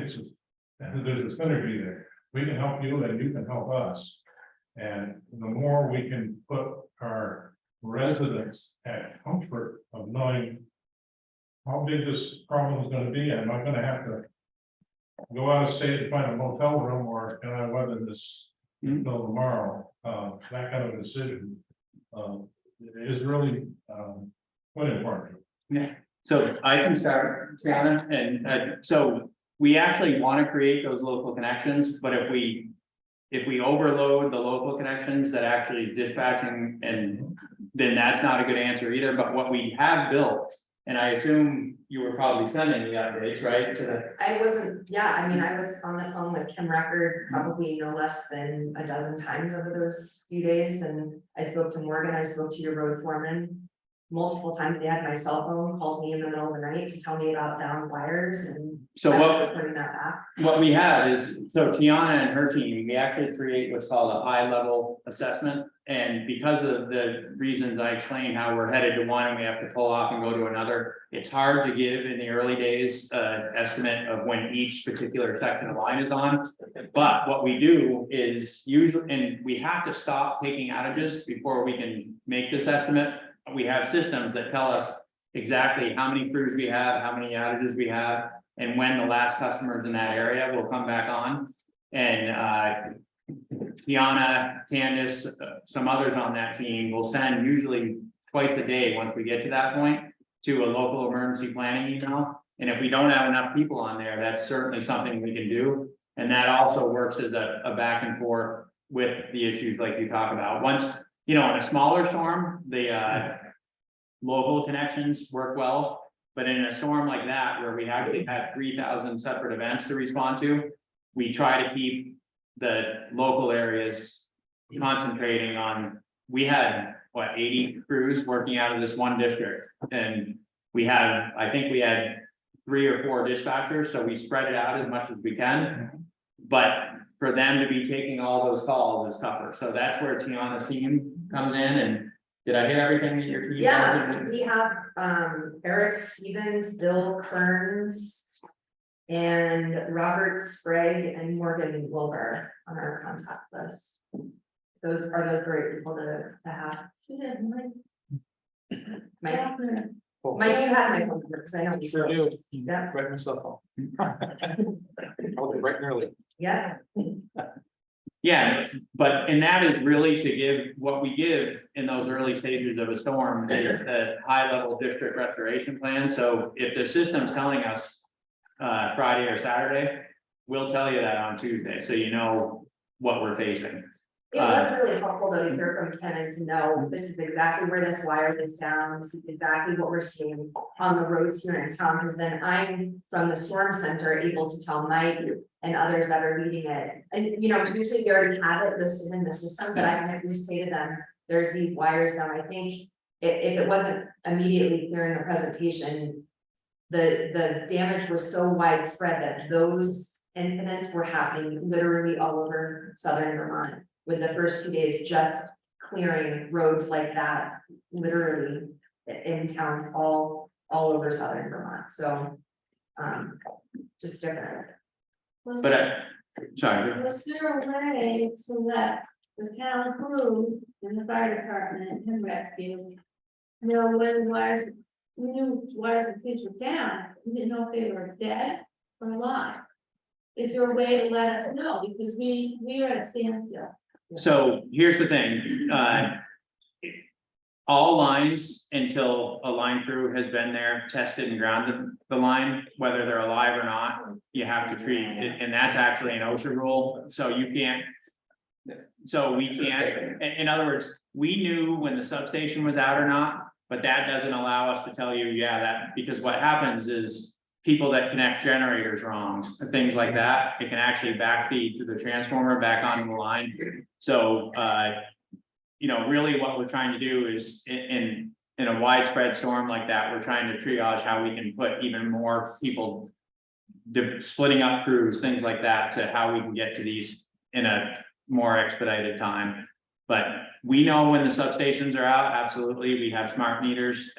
there's a synergy there. We can help you and you can help us. And the more we can put our residents at comfort of knowing how big this problem is going to be, am I going to have to go out of state and find a motel room, or can I weather this until tomorrow? That kind of decision is really quite important. Yeah, so I can start, Tiana, and so we actually want to create those local connections, but if we overload the local connections that actually is dispatching, and then that's not a good answer either. But what we have built, and I assume you were probably sending the updates, right? To the I wasn't, yeah, I mean, I was on the phone with Kim Record probably no less than a dozen times over those few days, and I spoke to Morgan, I spoke to your road foreman. Multiple times. They had my cell phone, called me in the middle of the night to tell me about down wires, and So I what- was reporting that back. What we have is, so Tiana and her team, we actually create what's called a high level assessment. And because of the reasons I explained how we're headed to one and we have to pull off and go to another, it's hard to give in the early days estimate of when each particular section of line is on. But what we do is usually, and we have to stop taking outages before we can make this estimate. We have systems that tell us exactly how many crews we have, how many outages we have, and when the last customers in that area will come back on. And Tiana, Candace, some others on that team will send usually twice a day, once we get to that point, to a local emergency planning email. And if we don't have enough people on there, that's certainly something we can do. And that also works as a back and forth with the issues like you talk about. Once, you know, in a smaller storm, the local connections work well. But in a storm like that, where we actually had 3,000 separate events to respond to, we try to keep the local areas concentrating on, we had, what, 80 crews working out of this one district. And we had, I think we had 3 or 4 dispatchers, so we spread it out as much as we can. But for them to be taking all those calls is tougher. So that's where Tiana's team comes in. And did I hit everything that your team? Yeah, does? we have Eric Stevens, Bill Kearns, and Robert Sprague and Morgan Wilbur on our contact list. Those great people to have. Mike, Mike, you had my phone number because I know you. Sure do. Yeah. Write myself home. I'll be bright and early. Yeah, Yeah, but, and that is really to give, what we give in those early stages of a storm is a high level district restoration plan. So if the system's telling us Friday or Saturday, we'll tell you that on Tuesday, so you know what we're facing. It was really helpful though to hear from Ken and to know this is exactly where this wire is down, this is exactly what we're seeing on the roads here in town, because then I'm from the storm center able to tell Mike and others that are leading it. And you know, usually we already have it listed in the system, but I can at least say to them, there's these wires down. I think if it wasn't immediately clear in the presentation, the damage was so widespread that those incidents were happening literally all over southern Vermont, with the first 2 days just clearing roads like that, literally in town, all over southern Vermont, so. Just different. But sorry, Was there a way so that the town crew and the fire department and rescue know when wires, we knew wires and things were down, we didn't know if they were dead or alive? Is there a way to let us know, because we are at a standstill? so here's the thing, all lines until a line crew has been there, tested and grounded the line, whether they're alive or not, you have to treat it, and that's actually an OSHA rule, so you can't. So we can't, in other words, we knew when the substation was out or not, but that doesn't allow us to tell you, yeah, that, because what happens is people that connect generators wrong, things like that, it can actually backfeed to the transformer back onto the line. So, you know, really what we're trying to do is in a widespread storm like that, we're trying to triage how we can put even more people splitting up crews, things like that, to how we can get to these in a more expedited time. But we know when the substations are out, absolutely, we have smart meters,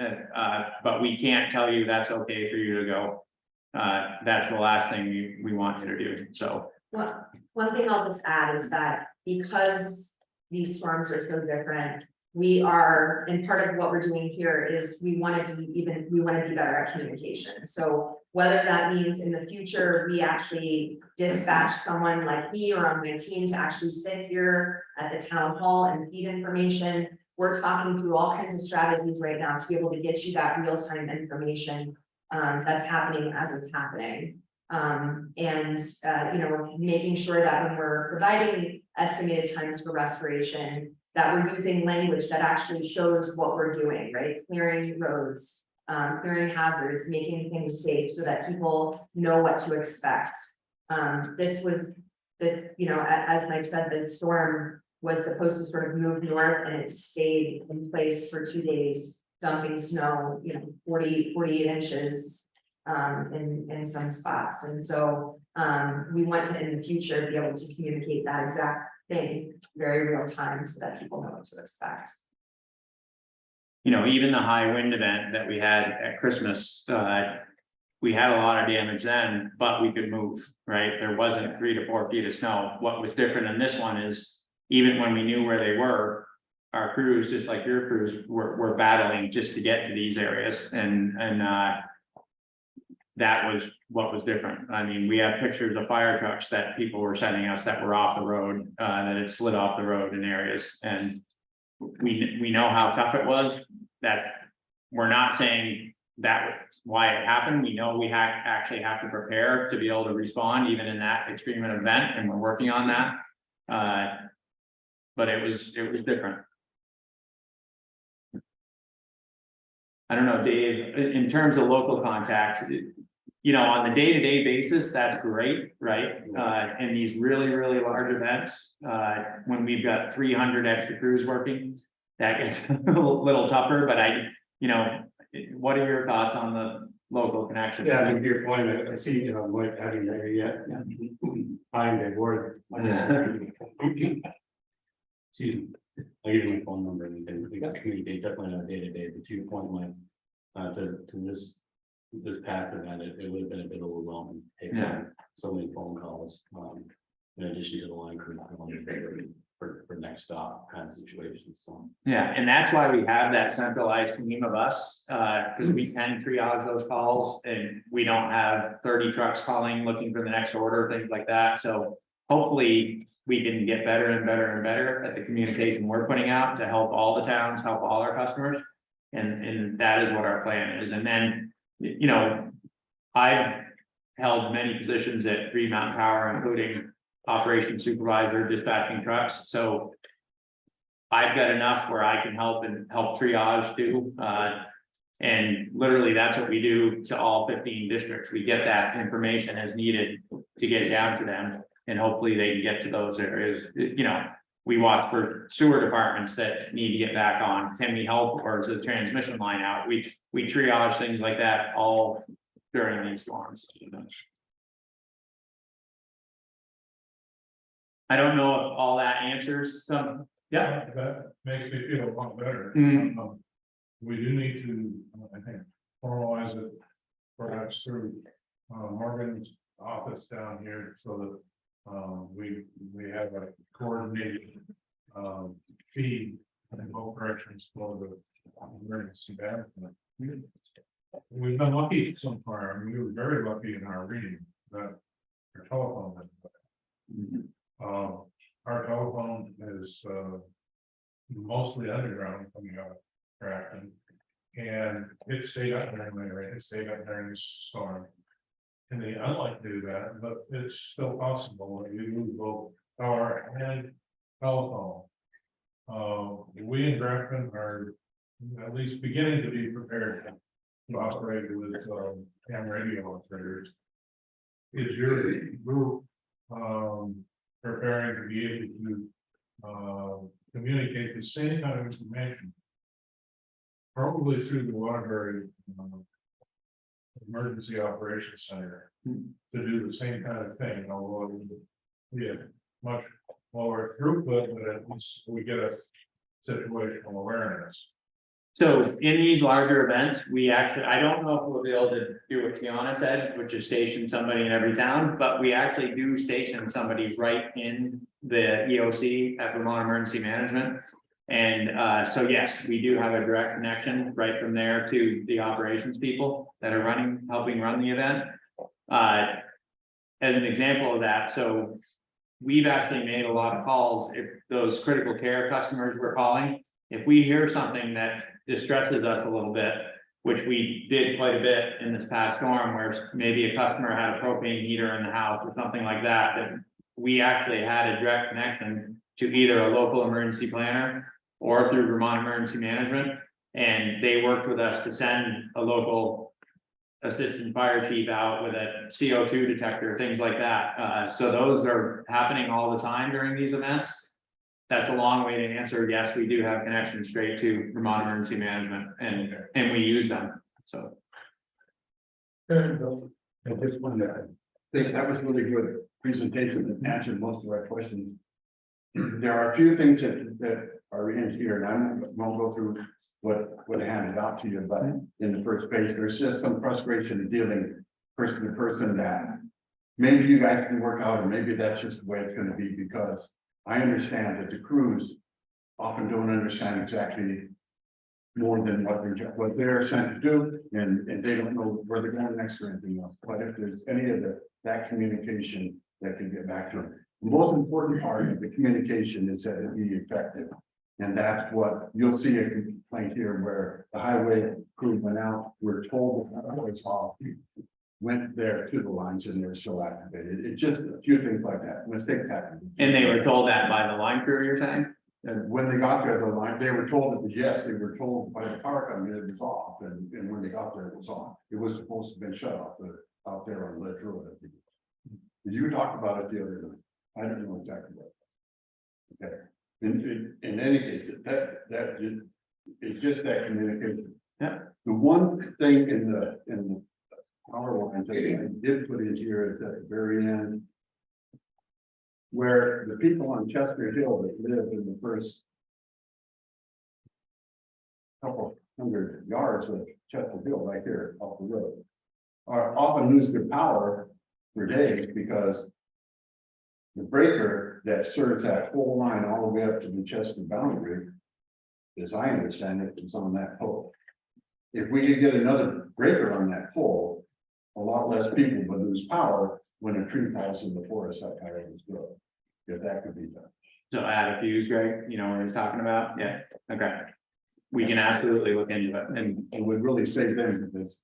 but we can't tell you that's okay for you to go. That's the last thing we want you to do, so. Well, one thing I'll just add is that because these storms are so different, we are, and part of what we're doing here is we want to be better at communication. So whether that means in the future, we actually dispatch someone like me or on my team to actually sit here at the town hall and feed information. We're talking through all kinds of strategies right now to be able to get you that real-time information that's happening as it's happening. You know, making sure that when we're providing estimated times for restoration, that we're using language that actually shows what we're doing, right? Clearing roads, clearing hazards, making things safe so that people know what to expect. You know, as Mike said, the storm was supposed to sort of move north and it stayed in place for 2 days, dumping snow, you know, 48 inches in some spots. And so we want to in the future be able to communicate that exact thing very real time so that people know what to expect. You know, even the high wind event that we had at Christmas, we had a lot of damage then, but we could move, right? There wasn't 3 to 4 feet of snow. What was different in this one is even when we knew where they were, our crews, just like your crews, were battling just to get to these areas. And that was what was different. I mean, we have pictures of fire trucks that people were sending us that were off the road, that had slid off the road in areas. And we know how tough it was. That we're not saying that was why it happened. We know we actually have to prepare to be able to respond even in that extreme event, and we're working on that. But it was different. I don't know, Dave, in terms of local contacts, you know, on the day-to-day basis, that's great, right? In these really, really large events, when we've got 300 extra crews working, that gets a little tougher, but you know, what are your thoughts on the local connection? Yeah, to your point, I see, you know, Mike having there yet. I'm the board. See, I'll give you my phone number and we got communicate definitely on a day-to-day, but to your point, Mike, to this past event, it would have been a bit overwhelming. Taking so many phone calls, in addition to the line crew for next stop kind of situations, so. Yeah, and that's why we have that centralized team of us, because we can triage those calls and we don't have 30 trucks calling, looking for the next order, things like that. So hopefully we can get better and better and better at the communication we're putting out to help all the towns, help all our customers. And that is what our plan is. And then, you know, I've held many positions at Green Mountain Power, including operation supervisor dispatching trucks, so. I've got enough where I can help triage too, and literally that's what we do to all 15 districts. We get that information as needed to get it down to them, and hopefully they can get to those areas, you know. We watch for sewer departments that need to get back on, can we help, or is the transmission line out? We triage things like that all during these storms. I don't know if all that answers some, yeah. That makes me feel a lot better. Mhm. We do need to, I think, formalize it perhaps through Morgan's office down here so that we have a coordinated feed in both directions for the emergency management. We've been lucky so far. I mean, we were very lucky in our reading that our telephone. Our telephone is mostly underground coming out of Grafton, and it stayed up during the rain. It stayed up during the storm. And they unlike to do that, but it's still possible that you lose both power and telephone. We in Grafton are at least beginning to be prepared to operate with ham radio operators. Is your group preparing to be able to communicate the same kind of information? Probably through the Waterbury Emergency Operations Center to do the same kind of thing, although we have much lower throughput, but at least we get a situational awareness. So in these larger events, we actually, I don't know if we'll be able to do what Tiana said, which is station somebody in every town, but we actually do station somebody right in the EOC at Vermont Emergency Management. And so yes, we do have a direct connection right from there to the operations people that are helping run the event. As an example of that, so we've actually made a lot of calls. If those critical care customers were calling, if we hear something that distresses us a little bit, which we did quite a bit in this past storm, where maybe a customer had a propane heater in the house or something like that, that we actually had a direct connection to either a local emergency planner or through Vermont Emergency Management. And they worked with us to send a local assistant fire chief out with a CO2 detector, things like that. So those are happening all the time during these events. That's a long way to answer. Yes, we do have connections straight to Vermont Emergency Management, and we use them. So. Go ahead, Bill. I just wanted to think that was really good presentation that answered most of our questions. There are a few things that are in here, and I won't go through what I handed out to you, but in the first page, there's just some frustration in dealing person to person that maybe you guys can work out, or maybe that's just the way it's going to be, because I understand that the crews often don't understand exactly more than what they're sent to do, and they don't know where they're going next or anything else. But if there's any of that communication that can get back to them, the most important part of the communication is that it be effective, and that's what you'll see a complaint here where the highway crew went out. We're told that the highway's off, went there to the lines and they're still activated. It's just a few things like that. Mistakes happen. And they were told that by the line crew, you're saying? And when they got there, the line, they were told it was yes, they were told by the power company it was off, and when they got there, it was on. It was supposed to have been shut off out there on Ledge Road. I think. You talked about it the other night. I don't know exactly what. Okay. In any case, that is just that communication. Yeah. The one thing in the power lines that I did put in here is at the very end, where the people on Chester Hill that live in the first couple hundred yards of Chester Hill right here off the road are often lose their power for days because the breaker that serves that whole line all the way up to the Chester boundary, as I understand it, is on that pole. If we could get another breaker on that pole, a lot less people would lose power when a tree falls in the forest that Coyotes grow. If that could be done. So add a fuse, Greg, you know what he's talking about? Yeah, okay. We can absolutely look into it, and It would really save them because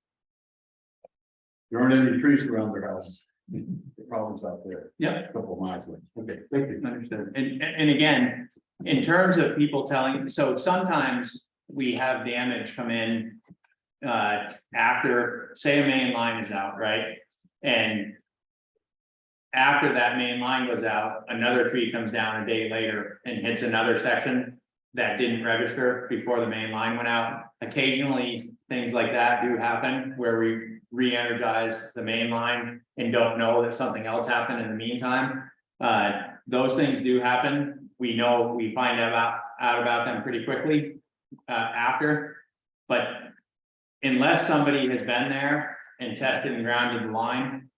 there aren't any trees around their house. The problem's out there, Yep. a couple of miles away. Okay, thank you. Understood. And again, in terms of people telling, so sometimes we have damage come in. After, say a main line is out, right? And after that main line goes out, another tree comes down a day later and hits another section that didn't register before the main line went out. Occasionally, things like that do happen where we re-energize the main line and don't know that something else happened in the meantime. Those things do happen. We know, we find out about them pretty quickly after. But unless somebody has been there and tested and grounded the line,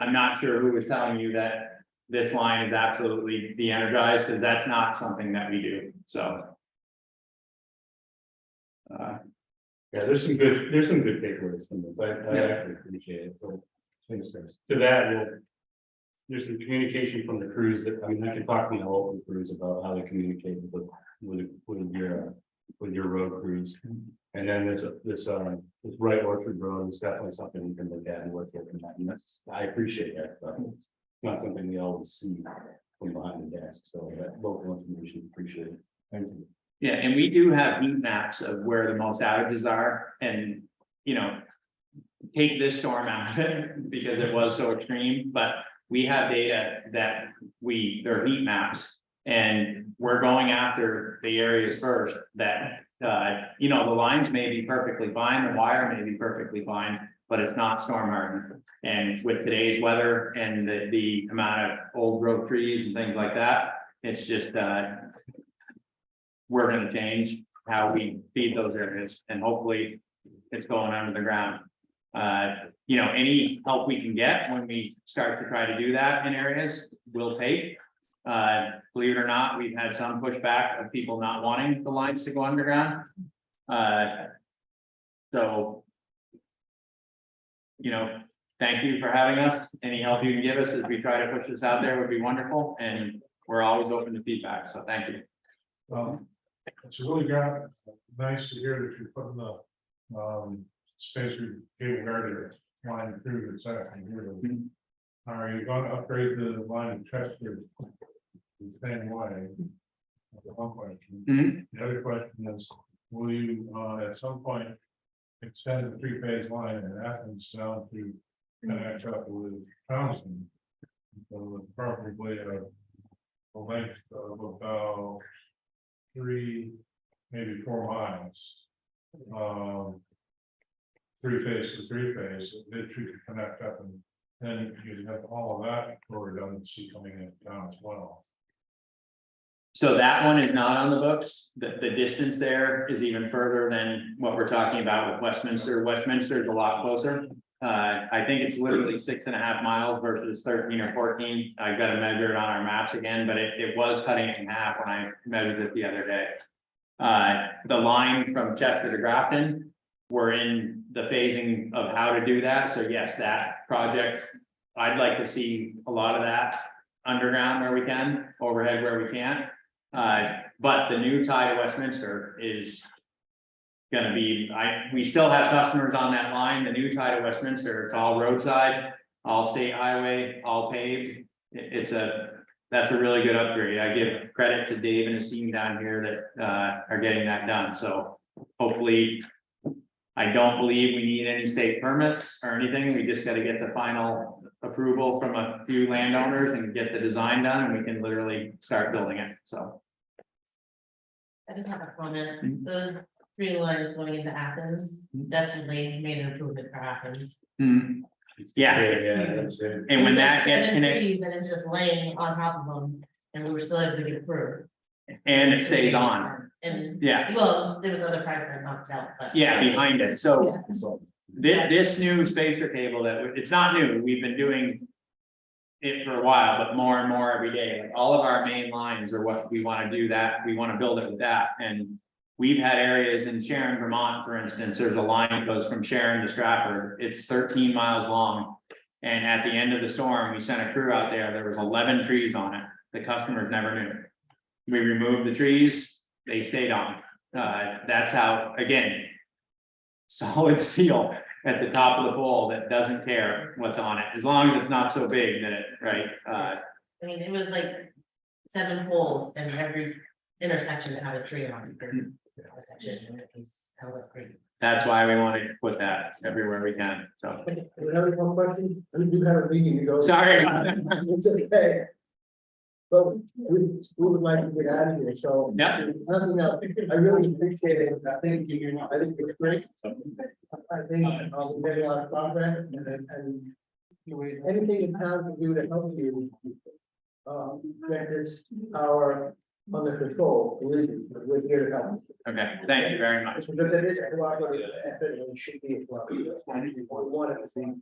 I'm not sure who was telling you that this line is absolutely de-energized, because that's not something that we do, so. Yeah, there's some good takeaways from this. I actually appreciate it. So, thanks. To that, there's some communication from the crews that, I mean, I can talk to the local crews about how they communicate with your road crews. And then there's this Right Orchard Road is definitely something we can look at and work with. And that's, I appreciate that, but it's not something we always see from behind the desk. So that local information, appreciate it. Thank you. Yeah, and we do have heat maps of where the most outages are, and, you know, take this storm out of it because it was so extreme, but we have data that they're heat maps, and we're going after the areas first that, you know, the lines may be perfectly fine, the wire may be perfectly fine, but it's not storm hardened. And with today's weather and the amount of old growth trees and things like that, it's just, we're gonna change how we feed those areas, and hopefully it's going under the ground. You know, any help we can get when we start to try to do that in areas, we'll take. Believe it or not, we've had some pushback of people not wanting the lines to go underground. So, you know, thank you for having us. Any help you can give us as we try to push this out there would be wonderful, and we're always open to feedback, so thank you. It's really nice to hear that you're putting the space with cable guard line through the second. Are you going to upgrade the line of Chester the same way? That's one question. The other question is, will you at some point extend the three-phase line in Athens down to connect up with Townsend? So probably a length of about 3, maybe 4 miles. Three-phase to three-phase, that you can connect up, and then you have all of that for redundancy coming in town as well. So that one is not on the books. The distance there is even further than what we're talking about with Westminster. Westminster is a lot closer. I think it's literally 6.5 miles versus 13 or 14. I've got to measure it on our maps again, but it was cutting it in half when I measured it the other day. The line from Chester to Grafton, we're in the phasing of how to do that. So yes, that project, I'd like to see a lot of that underground where we can, overhead where we can't. But the new tie to Westminster is gonna be, we still have customers on that line. The new tie to Westminster, it's all roadside, all state highway, all paved. That's a really good upgrade. I give credit to Dave and his team down here that are getting that done. So hopefully, I don't believe we need any state permits or anything. We just got to get the final approval from a few landowners and get the design done, and we can literally start building it. So. I just have a comment. Those 3 lines going into Athens definitely made an improvement for Athens. Yeah. That's it. And when It was that like gets 7 connected, trees And it's just laying on top of them, and we were still able to get approved. and it stays on. And, Yeah, well, there was other parts that knocked out, but. yeah, behind it. So So, this new spacer cable it's not new. We've been doing it for a while, but more and more every day. Like all of our main lines are what we want to do that. We want to build it with that. And we've had areas in Sharon, Vermont, for instance, there's a line that goes from Sharon to Stratford. It's 13 miles long. And at the end of the storm, we sent a crew out there. There was 11 trees on it. The customers never knew. We removed the trees, they stayed on. That's how, again, solid steel. at the top of the pole that doesn't care what's on it, as long as it's not so big that it, right? I mean, it was like 7 poles and every intersection that had a tree on it. A section and it was held up great. That's why we want to put that everywhere we can, so. Another one question, we do have a meeting to go. Sorry about that. It's okay. But we would like to get out of here, so. Yeah. Nothing else, I really appreciate it, I think it's great. I think we're getting a lot of progress and anything the town can do to help you. Get this power under control, we're here to help. Okay, thank you very much. Because it is a lot of effort and it should be as well. We want it to be.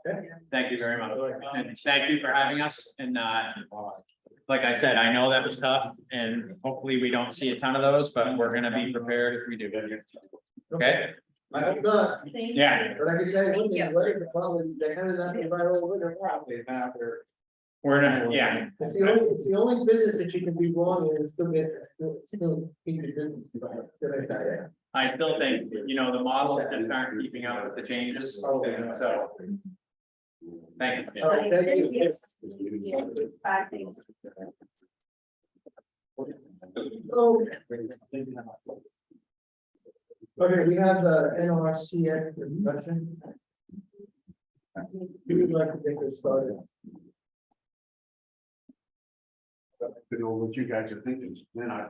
Okay? Thank you very much. And thank you for having us. And like I said, I know that was tough and hopefully we don't see a ton of those, but we're gonna be prepared if we do. Okay? I hope not, Yeah, but I can tell you one thing, what is the problem, they have not been viral with their property now, they're. we're gonna, yeah, It's the only business that you can be wrong in and still get, still keep your business. Did I tell you? I still think, you know, the models just aren't keeping up with the changes, and so. Thank you. All right, thank you. Bye, thanks. Okay, we have the NRCS discussion. Who would like to get this started? To know what you guys are thinking, then I.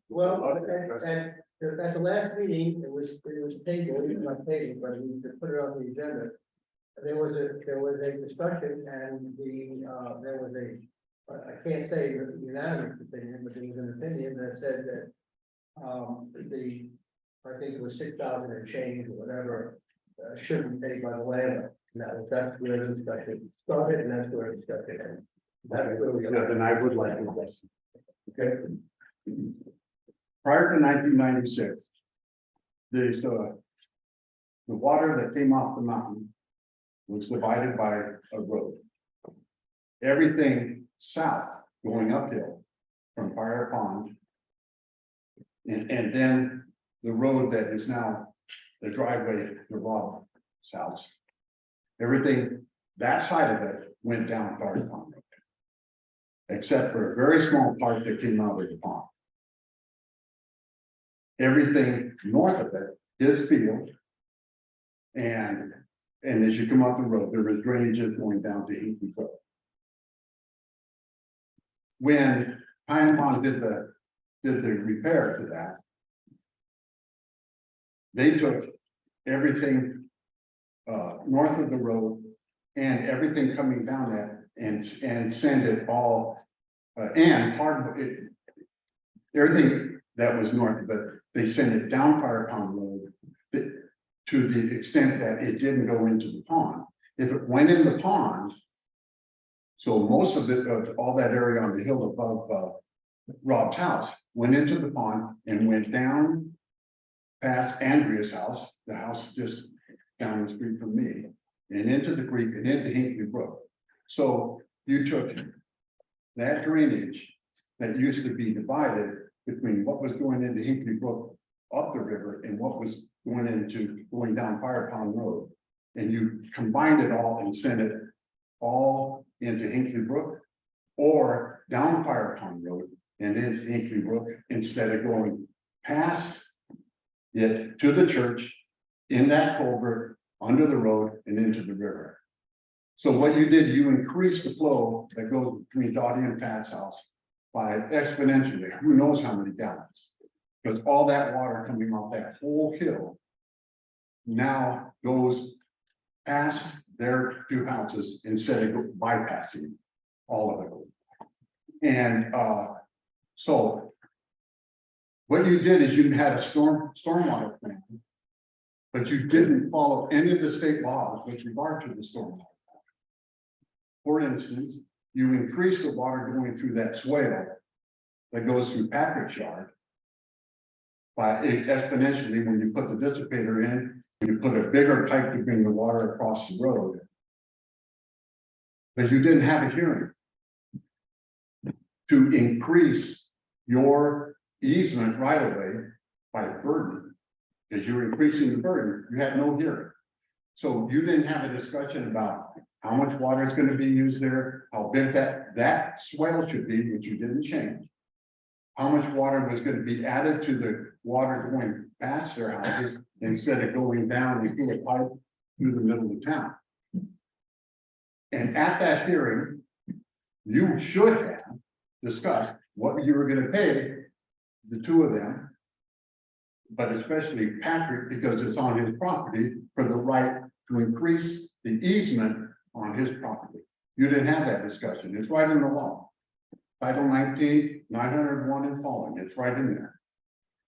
Well, and at the last meeting, it was tabled, it was not tabled, but we could put it on the agenda. There was a discussion and there was I can't say unanimous opinion, but there was an opinion that said that. I think it was 6,000 and change or whatever, shouldn't be paid by the landlord. That's where the discussion started and that's where the discussion ended. That's where we Yeah, then I would like to question. Okay. Prior to 1996. There's the water that came off the mountain. Was divided by a road. Everything south going uphill from Fire Pond. And then the road that is now the driveway to Rob's house. Everything, that side of it went down Fire Pond Road. Except for a very small part that came out of the pond. Everything north of it is field. And as you come up the road, there is drainage going down to Eaton Road. When Pine Pond did the repair to that. They took everything north of the road and everything coming down that and send it all and part of it. Everything that was north of it, they sent it down Fire Pond Road to the extent that it didn't go into the pond. If it went in the pond, so most of it, of all that area on the hill above Rob's house, went into the pond and went down past Andrea's house, the house just down the street from me, and into the creek and into Hinkley Brook. So you took that drainage that used to be divided between what was going into Hinkley Brook up the river and what was going down Fire Pond Road. And you combined it all and sent it all into Hinkley Brook or down Fire Pond Road and into Hinkley Brook instead of going past it to the church in that culvert under the road and into the river. So what you did, you increased the flow that goes between Dottie and Pat's house by exponentially, who knows how many gallons. Because all that water coming off that whole hill now goes past their two houses instead of bypassing all of it. And so what you did is you had a stormwater plan, but you didn't follow any of the state laws with regard to the stormwater. For instance, you increase the water going through that swale that goes through Patrick's yard by exponentially. When you put the dissipator in, you put a bigger pipe to bring the water across the road. But you didn't have a hearing to increase your easement right away by burden, because you're increasing the burden. You had no hearing. So you didn't have a discussion about how much water is gonna be used there, how big that swale should be, which you didn't change. How much water was gonna be added to the water going past their houses instead of going down and through a pipe through the middle of town. And at that hearing, you should have discussed what you were gonna pay the two of them. But especially Patrick, because it's on his property, for the right to increase the easement on his property. You didn't have that discussion. It's right in the law. Title 19, 901 and following, it's right in there.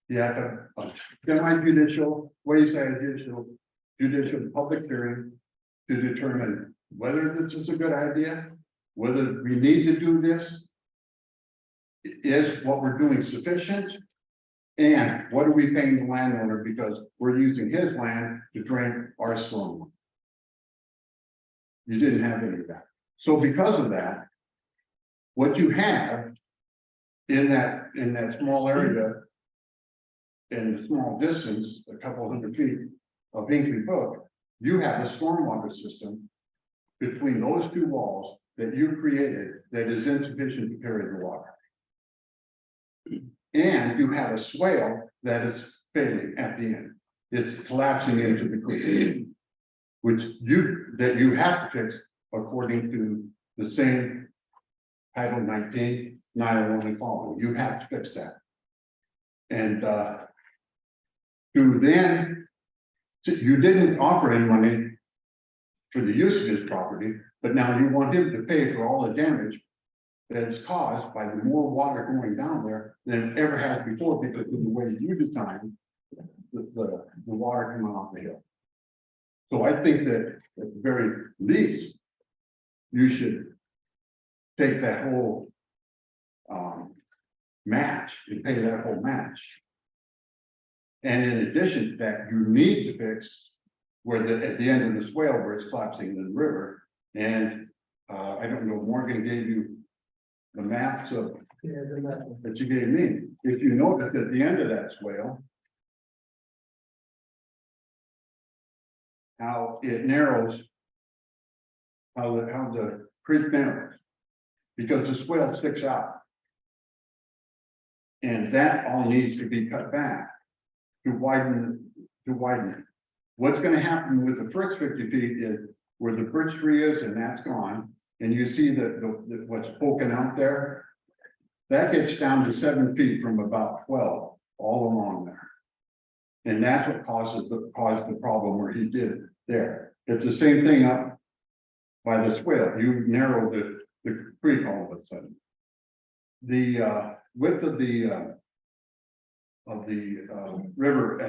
You have a semi-judicial, judicial public hearing to determine whether this is a good idea, whether we need to do this. Is what we're doing sufficient? And what are we paying the landowner because we're using his land to drain our storm? You didn't have any of that. So because of that, what you have in that small area, in a small distance, a couple hundred feet of Hinkley Brook, you have a stormwater system between those two walls that you created that is insufficient to carry the water. And you have a swale that is failing at the end. It's collapsing into the creek. Which you have to fix according to the same Title 19, 901 and following. You have to fix that. And you didn't offer him money for the use of his property, but now you want him to pay for all the damage that is caused by the more water going down there than ever has before because of the way you designed the water coming off the hill. So I think that at the very least, you should take that whole match and pay that whole match. And in addition to that, you need to fix where at the end of the swale where it's collapsing in the river. And I don't know, Morgan gave you the maps of that you gave me. If you notice at the end of that swale, how it narrows, how the creek narrows, because the swale sticks out. And that all needs to be cut back to widen it. What's gonna happen with the first 50 feet is where the birch tree is and that's gone. And you see that what's poking out there, that gets down to 7 feet from about 12 all along there. And that's what caused the problem where he did there. It's the same thing up by the swale. You narrow the creek all of a sudden. The width of the river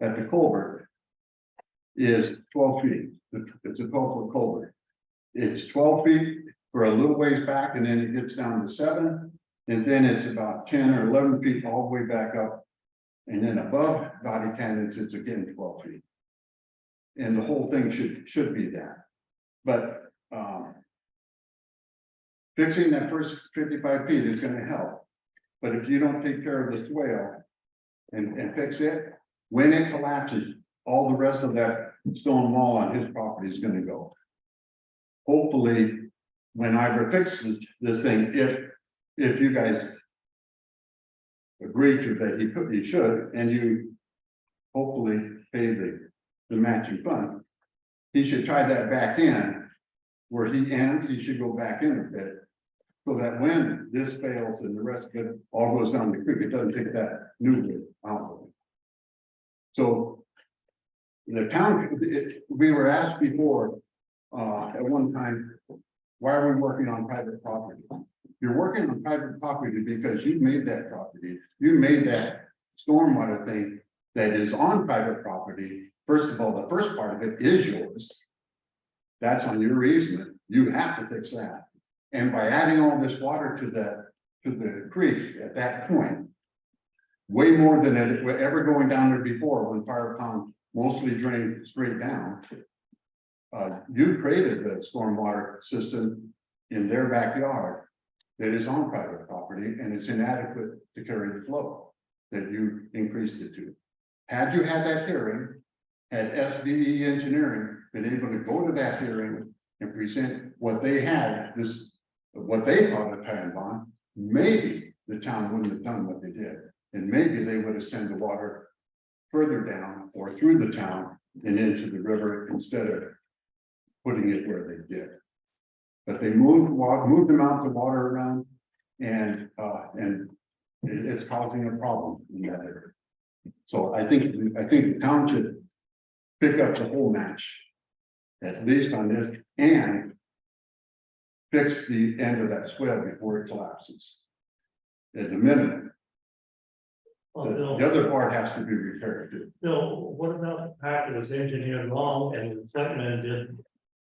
at the culvert is 12 feet. It's a 12-foot culvert. It's 12 feet for a little ways back, and then it gets down to 7, and then it's about 10 or 11 feet all the way back up. And then above body cannons, it's again 12 feet. And the whole thing should be that. But fixing that first 55 feet is going to help. But if you don't take care of the swale and fix it, when it collapses, all the rest of that stone wall on his property is going to go. Hopefully, when Ivor fixes this thing, if you guys agree to that, he should, and you hopefully pay the matching fund, he should tie that back in where he ends. He should go back in a bit so that when this fails and the rest of it all goes down the creek, it doesn't take that new bit out. So the town, we were asked before at one time, why are we working on private property? You're working on private property because you made that property. You made that stormwater thing that is on private property. First of all, the first part of it is yours. That's on your easement. You have to fix that. And by adding all this water to the creek at that point, way more than it was ever going down there before when Fire Pond mostly drained straight down. You created the stormwater system in their backyard that is on private property, and it's inadequate to carry the flow that you increased it to. Had you had that hearing had SDE Engineering been able to go to that hearing and present what they had, what they thought it planned on, maybe the town wouldn't have done what they did. And maybe they would have sent the water further down or through the town and into the river instead of putting it where they did. But they moved the amount of water around and it's causing a problem in that area. So I think the town should pick up the whole match, at least on this, and fix the end of that swell before it collapses. At the minimum, the other part has to be repaired too. Bill, what about the part that was engineered wrong and the selectmen did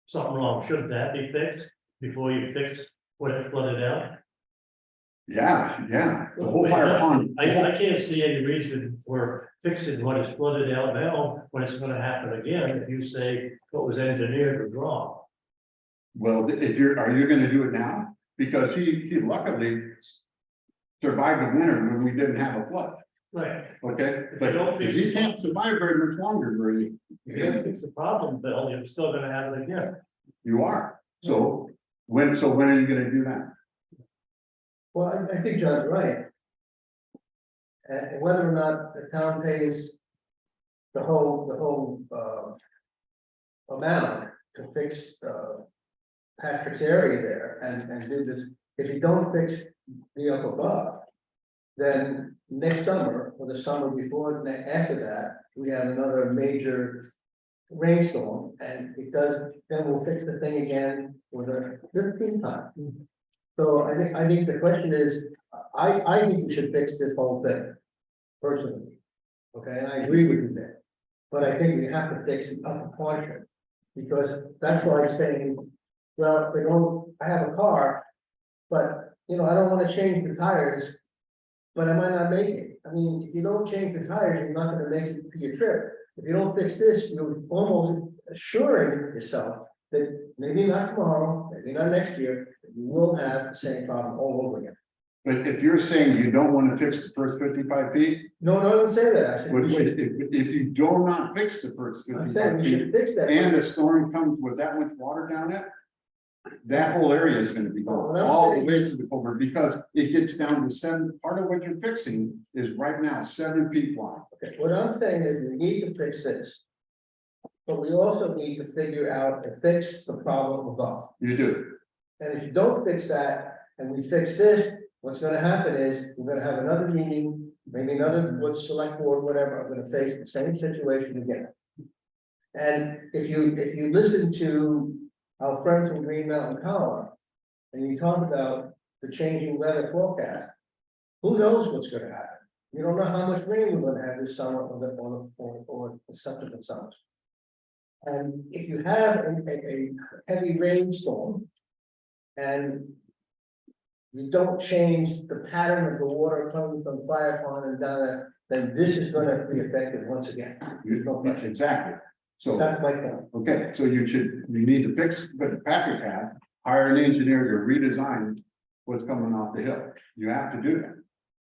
something wrong? Shouldn't that be fixed before you fix what it flooded out? Yeah, the whole fire pond. I can't see any reason for fixing what is flooded out now, when it's gonna happen again, if you say what was engineered was wrong. Well, are you gonna do it now? Because he luckily survived the winter when we didn't have a flood, Right. okay? If you don't But fix he it- can't survive very much longer, really. If you don't fix the problem, Bill, you're still gonna have it again. You are. So when are you gonna do that? Well, I think John's right. And whether or not the town pays the whole amount to fix Patrick's area there and do this, if you don't fix the up above, then next summer or the summer before, after that, we have another major rainstorm and it does, then we'll fix the thing again for the 15th time. So I think the question is, I think we should fix this whole thing, personally. Okay, and I agree with you there, but I think we have to fix the upper portion. Because that's like saying, well, I have a car, but, you know, I don't wanna change the tires. But I might not make it. I mean, if you don't change the tires, you're not gonna make it for your trip. If you don't fix this, you're almost assuring yourself that maybe not tomorrow, maybe not next year, but you will have the same problem all over again. But if you're saying you don't want to fix the first 55 feet, No, I didn't say that. I said we should, if you do not fix the first I'm saying 55 we feet, should fix that. and a storm comes with that much water down it, that whole area is gonna be gone, What I'm all the saying way to the culvert, because it gets down to 7, part of what you're fixing is right now 7 feet wide. Okay, what I'm saying is we need to fix this. But we also need to figure out and fix the problem above. You do. And if you don't fix that, and we fix this, what's gonna happen is, we're gonna have another meeting, maybe another, select board, whatever, I'm gonna face the same situation again. And if you listen to our friends from Green Mountain Power, and you talk about the changing weather forecast, who knows what's gonna happen? You don't know how much rain we're gonna have this summer or the subsequent summers. And if you have a heavy rainstorm, and you don't change the pattern of the water coming from fire pond and down there, then this is gonna be affected once again. There's no question. Exactly. So, That's my point. okay, so you need to fix, but Patrick has, hire an engineer to redesign what's coming off the hill. You have to do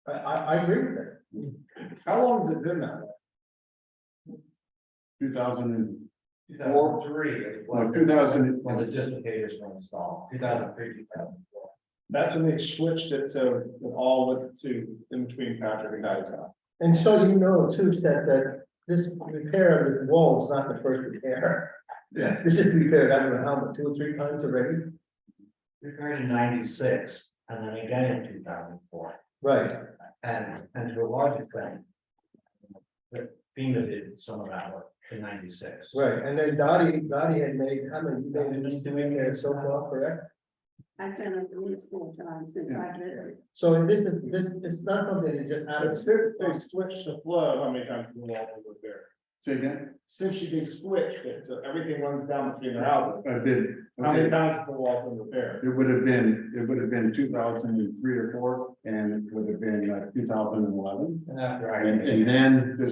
that. I agree with that. How long has it been that way? 2000 2003 is Well, when 2000 when the dislocators were installed, 2003, 2004. That's when they switched it to all went to in between Patrick and Daddy's house. And so you know too, Seth, that this repair of the wall is not the first repair. Yeah. This is repaired, I don't know how, but 2 or 3 times already. Repaired in 96 and then again in 2004. Right. And to a large extent, the FEMA did some of that work in 96. Right, and then Dottie had made, how many, they did this doing there so far, correct? I've done it at least 4 times since I've been. So this it's not something that just And happens. since they switched the flow, how many times the wall was there? Say again? Since they switched it, so everything runs down between their houses. I did. How many Okay. times has the wall been repaired? It would have been 2003 or 4, and it would have been 2011. And after I And then the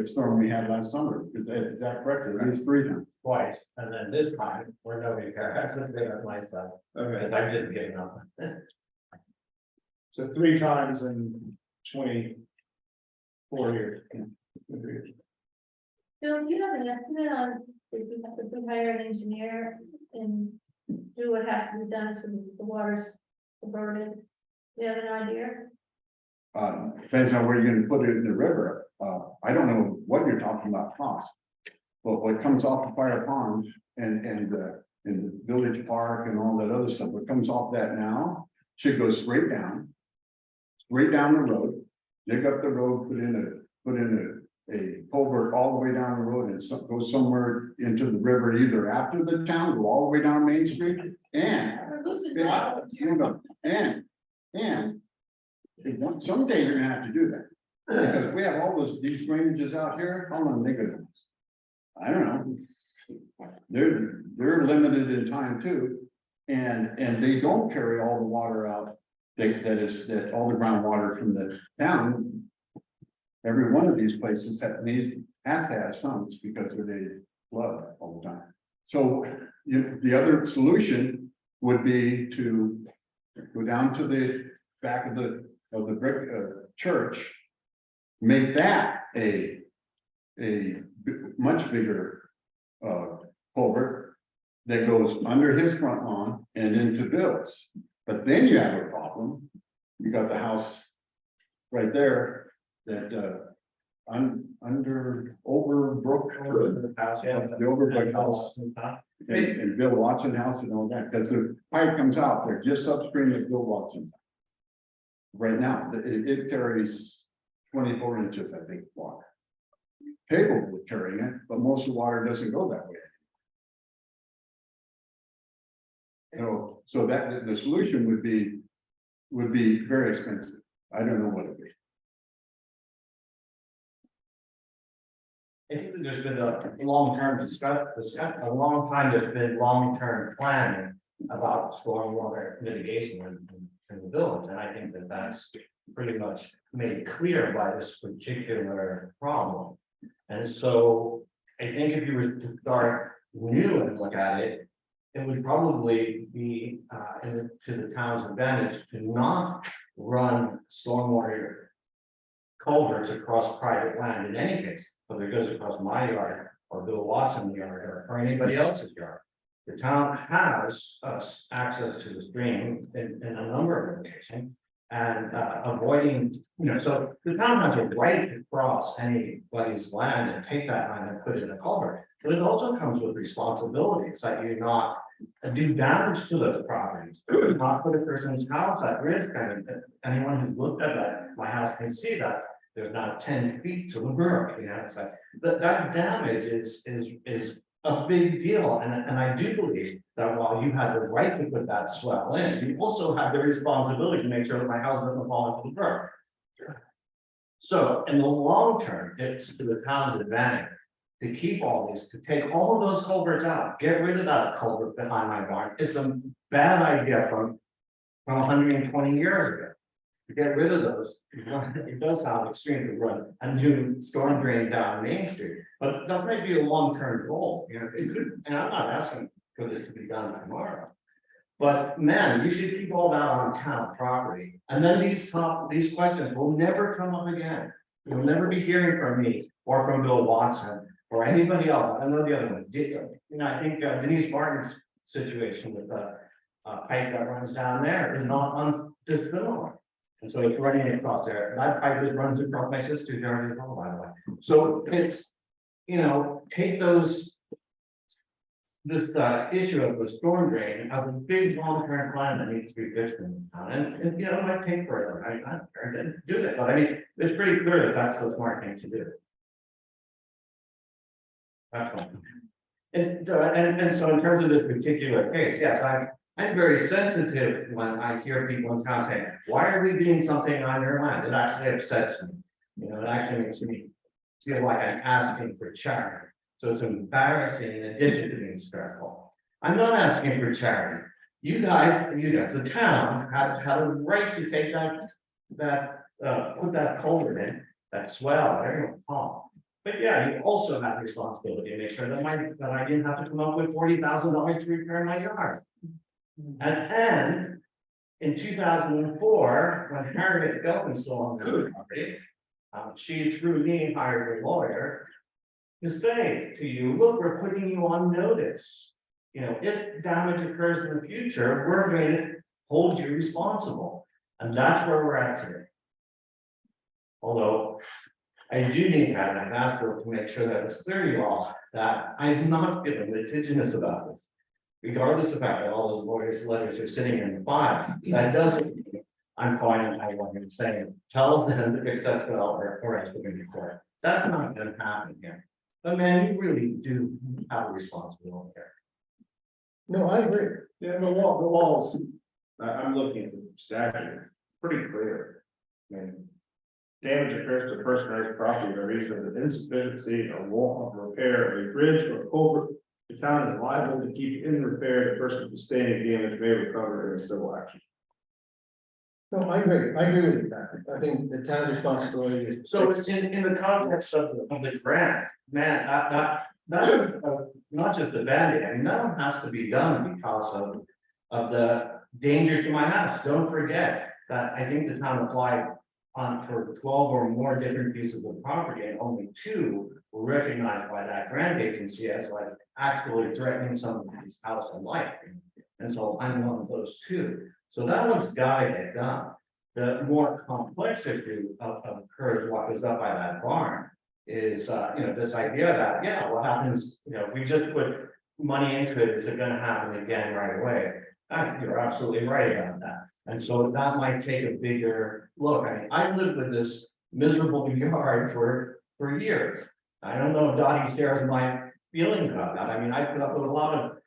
storm we had last summer, is that correct? At least 3 times. twice, and then this time, where nobody cares, that's what they are my stuff, because I didn't get enough. So 3 times in 24 years. Bill, do you have an estimate on if you have to hire an engineer and do what has to be done so that the water's diverted? Do you have an idea? Depends on where you're gonna put it in the river. I don't know what you're talking about cost. But what comes off of Fire Pond and the village park and all that other stuff, what comes off that now should go straight down. Straight down the road, dig up the road, put in a culvert all the way down the road and go somewhere into the river, either after the town, go all the way down Main Street and. We're losing Yeah, money. you know, and someday you're gonna have to do that. Because if we have all these drainages out here, how long are they gonna? I don't know. They're limited in time too. And they don't carry all the water out. That all the groundwater from the town. Every one of these places have to have sumps because they flood all the time. So the other solution would be to go down to the back of the brick church. Make that a much bigger culvert that goes under his front lawn and into Bill's. But then you have a problem. You got the house right there that under Overbrook, the Overbrook house and Bill Watson house and all that, because the pipe comes out there just upstream of Bill Watson. Right now, it carries 24 inches, I think, water. Capable of carrying it, but most of the water doesn't go that way. So that the solution would be very expensive. I don't know what it'd be. I think that there's been a long-term discussion, a long time there's been long-term planning about stormwater mitigation in the village, and I think that that's pretty much made clear by this particular problem. And so I think if you were to start new and look at it, it would probably be to the town's advantage to not run stormwater culverts across private land in any case, whether it goes across my yard or Bill Watson's yard or anybody else's yard. The town has access to the stream in a number of locations, and avoiding, so the town has a right to cross anybody's land and take that land and put it in a culvert. But it also comes with responsibilities that you not do damage to those properties, not put a person's house at risk. And anyone who's looked at that, my house can see that there's not 10 feet to the brook. It's like that damage is a big deal. And I do believe that while you had the right to put that swell in, you also had the responsibility to make sure that my house doesn't fall into the brook. So in the long term, it's to the town's advantage to keep all these, to take all of those culverts out, get rid of that culvert behind my barn. It's a bad idea from 120 years ago. To get rid of those, it does sound extreme to run a new storm drain down Main Street, but that might be a long-term goal. It could, and I'm not asking for this to be done tomorrow. But man, you should keep all that on town property. And then these questions will never come up again. You'll never be hearing from me or from Bill Watson or anybody else. I know the other one. I think Denise Martin's situation with the pipe that runs down there is not dissimilar. And so it's running across there. That pipe just runs across my sister's yard as well, by the way. So it's, take this issue of the storm drain as a big long-term plan that needs to be fixed in town. And it might take forever. I didn't do it, but I mean, it's pretty clear that that's the smart thing to do. That's one. And so in terms of this particular case, yes, I'm very sensitive when I hear people in town saying, why are we doing something on your land? It actually upsets me. It actually makes me feel like I'm asking for charity. So it's embarrassing in addition to being stressful. I'm not asking for charity. You guys, the town had a right to take put that culvert in, that swell, whatever you want to call it. But yeah, you also have responsibility to make sure that I didn't have to come up with $40,000 to repair my yard. And in 2004, when Harriet Belton still on the property, she through me hired a lawyer to say to you, look, we're putting you on notice. You know, if damage occurs in the future, we're going to hold you responsible. And that's where we're at today. Although I do need to have an ambassador to make sure that it's clear to you all that I'm not feeling litigious about this. Regardless of the fact that all those lawyers' letters are sitting in the file, that doesn't mean I'm calling them, I want him saying, tell them to fix that developer or else we're gonna be court. That's not gonna happen here. But man, you really do have a responsibility here. No, I agree. Yeah, the walls, I'm looking at the statute, pretty clear. I mean, damage occurs to person's property by reason of the insufficiency of wall of repair of a bridge or culvert. The town is liable to keep in repair. The person sustaining damage may recover in a civil action. No, I agree with you, Patrick. I think the town responsibility is. So it's in the context of the grant, man, that not just the Band-Aid, I mean, that one has to be done because of the danger to my house. Don't forget that I think the town applied on for 12 or more different pieces of property, and only 2 were recognized by that grant agency as like actually threatening somebody's house and life. And so I'm one of those 2. So that one's gotta get done. The more complex issue occurs, what was up by that barn is, this idea that, yeah, what happens, we just put money into it, is it gonna happen again right away? You're absolutely right about that. And so that might take a bigger look. I mean, I've lived with this miserable yard for years. I don't know if Dottie shares my feelings about that. I mean, I put up with a lot of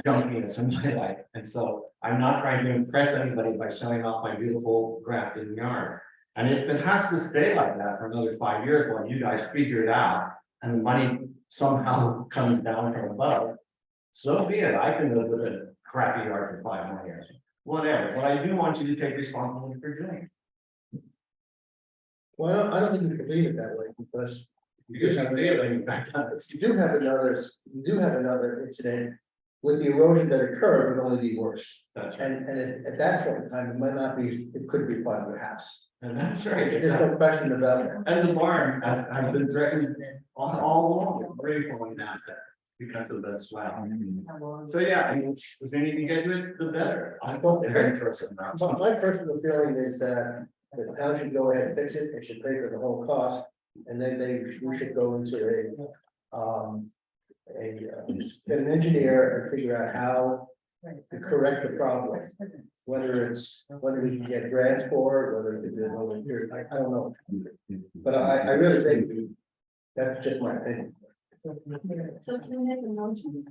junkiness in my life. And so I'm not trying to impress anybody by showing off my beautiful grafted yard. And if it has to stay like that for another 5 years while you guys figure it out and the money somehow comes down from above, so be it. I can live with a crappy yard for 5 more years. Whatever, but I do want you to take responsibility for doing it. Well, I don't think you can leave it that way because Because I'm failing back on this. you do have another incident with the erosion that occurred would only be worse. That's right. And at that point in time, it might not be, it could be part of your house. And that's right. There's no question about that. And the barn, I've been threatened all along, very falling down there because of that swell. So yeah, I mean, the sooner you get to it, the better. I'm very interested in that. But my personal feeling is that the town should go ahead and fix it, they should pay for the whole cost, and then we should go into get an engineer and figure out how to correct the problem. Whether we can get grants for it, whether it's over here, I don't know. But I really think that's just my opinion. So can we make a motion?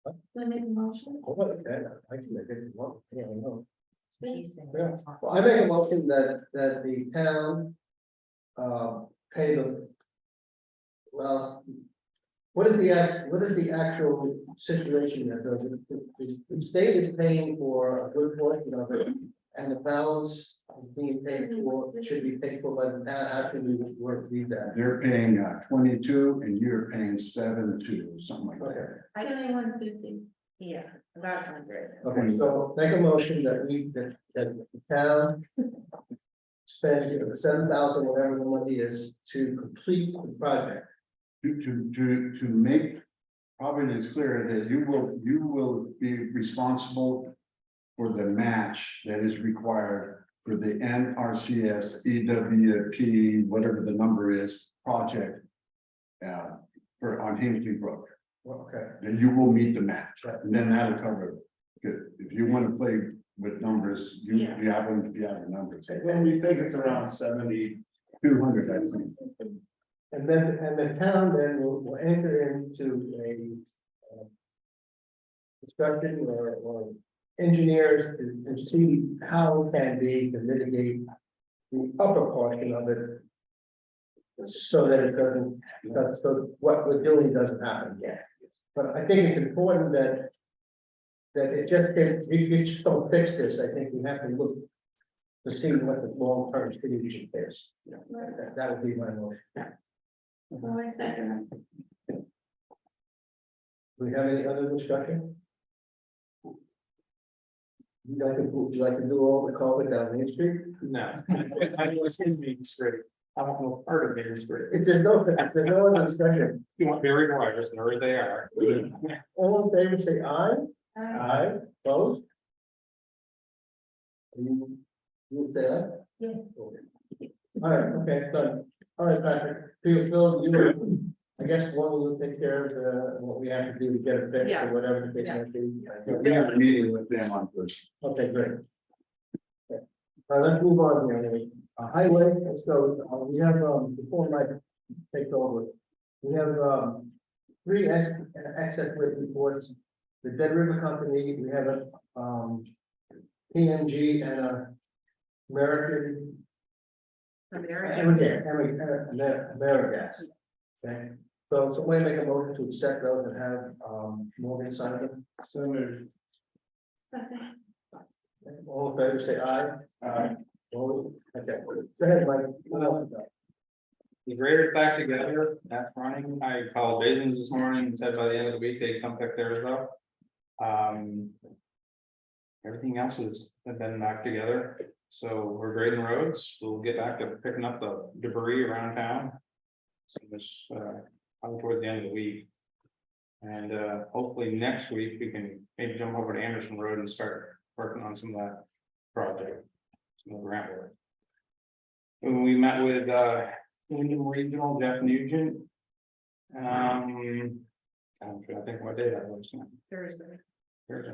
Can we make a motion? Oh, okay, I can make it, well, yeah, I know. Space. Yeah. Well, I make a motion that the town pay the. Well, what is the actual situation that the state is paying for a good portion of it, and the balance is being paid for, should be paid for by the town, after we read that. They're paying 22 and you're paying 7.2, something like that. Okay, 2150. Yeah, that's not great. okay, so make a motion that the town spends 7,000, whatever the money is, to complete the project. To make Providence clear that you will be responsible for the match that is required for the NRCS EWP, whatever the number is, project on Hinkley Brook. Okay. Then you will meet the match, and then that'll cover it. Good. If you want to play with numbers, you have them, you have the numbers. When we think it's around 70. 200, I think. And the town then will enter into a discussion or engineers to see how it can be to mitigate the upper portion of it. So that it doesn't, so what we're doing doesn't happen again. But I think it's important that it just gets, you just don't fix this. I think we have to look to see what the long-term solution is. That would be my motion. Oh, I second it. Do we have any other discussion? Would you like to do all the culvert down Main Street? No, I know it's in Main Street. I want no part of it, it's great. If there's no other discussion, You want buried wires, there they are. all in favor, say aye. Aye, opposed? You say aye? Yeah. All right, okay, done. All right, Patrick, Phil, you, I guess one will take care of what we have to do to get it fixed or whatever the case might be. We have a meeting with them on Thursday. Okay, great. Okay. All right, let's move on here. Highway, let's go. We have, before Mike takes over, we have, three access with reports. The Dead River Company, we have a, PNG and a American. Amerigas. Okay, so somebody make a motion to accept those and have, Morgan sign them. So moved. All in favor, say aye. Aye. All- Okay, go ahead, Mike. The grader's back together, that's running, I called Basins this morning and said by the end of the week they'd come pick theirs up. Everything else has been back together, so we're grading roads, we'll get back to picking up the debris around town. So this, probably towards the end of the week. And hopefully next week we can maybe jump over to Anderson Road and start working on some of that project. Some of the grant work. When we met with Wyndham Regional, Jeff Nugent. I'm trying to think what day that was. Thursday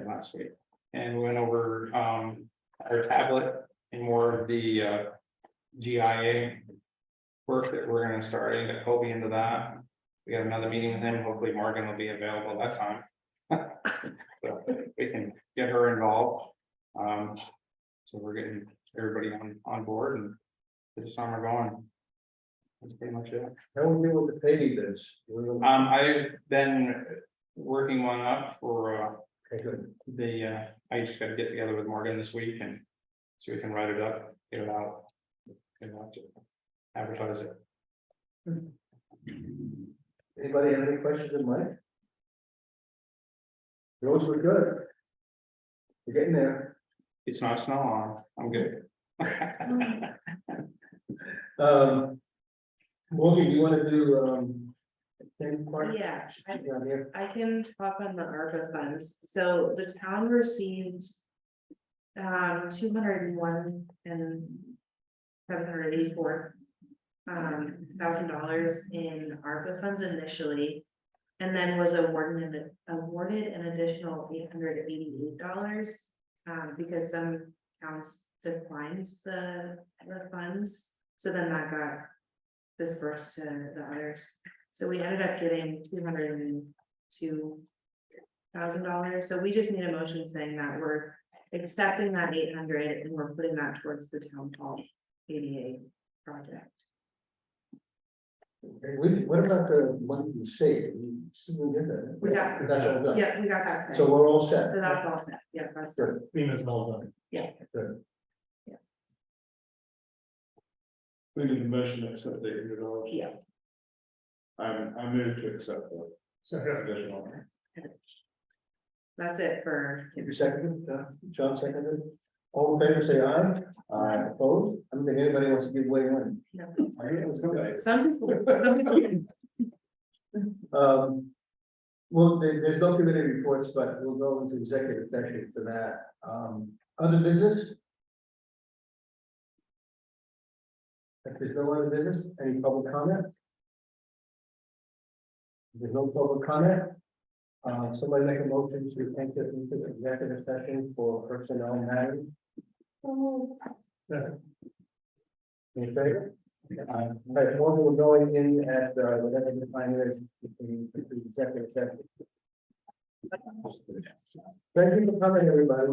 last week. And we went over our tablet and more of the GIA work that we're gonna start and get Kobe into that. We got another meeting with him. Hopefully Morgan will be available that time. So we can get her involved. So we're getting everybody on board and get the summer going. That's pretty much it. How we deal with the paving bids? I've been working one up for Okay, good. the, I just gotta get together with Morgan this week and so we can write it up, get it out. And to advertise it. Anybody have any questions in mind? Roads were good. We're getting there. It's not snow on, I'm good. Morgan, you wanna do, same part? Yeah, Down here? I can talk on the ARPA funds. So the town received 201 and $784 $1,000 in ARPA funds initially. And then was awarded an additional $888 because some towns declined the funds. So then that got dispersed to the others. So we ended up getting $202,000. So we just need a motion saying that we're accepting that 800 and we're putting that towards the town hall ADA project. Okay, what about the money you saved? We still did that. We got- That's all done. Yeah, we got that. So we're all set. So that's all set. Yeah, that's Good. FEMA's all done. Good. We need a motion to accept the $800. yeah. I move to accept the Second. additional. That's it for. You seconded, John seconded. All in favor, say aye. Aye. Opposed? I don't think anybody wants to give way one. No. All right, let's go. Some people. Well, there's no committee reports, but we'll go into executive session for that. Other business? If there's no other business, any public comment? If there's no public comment. Somebody make a motion to enter into the executive session for personnel matters. In favor? All right, Morgan, we're going in at whatever the time is in the executive session. Thank you for coming, everybody.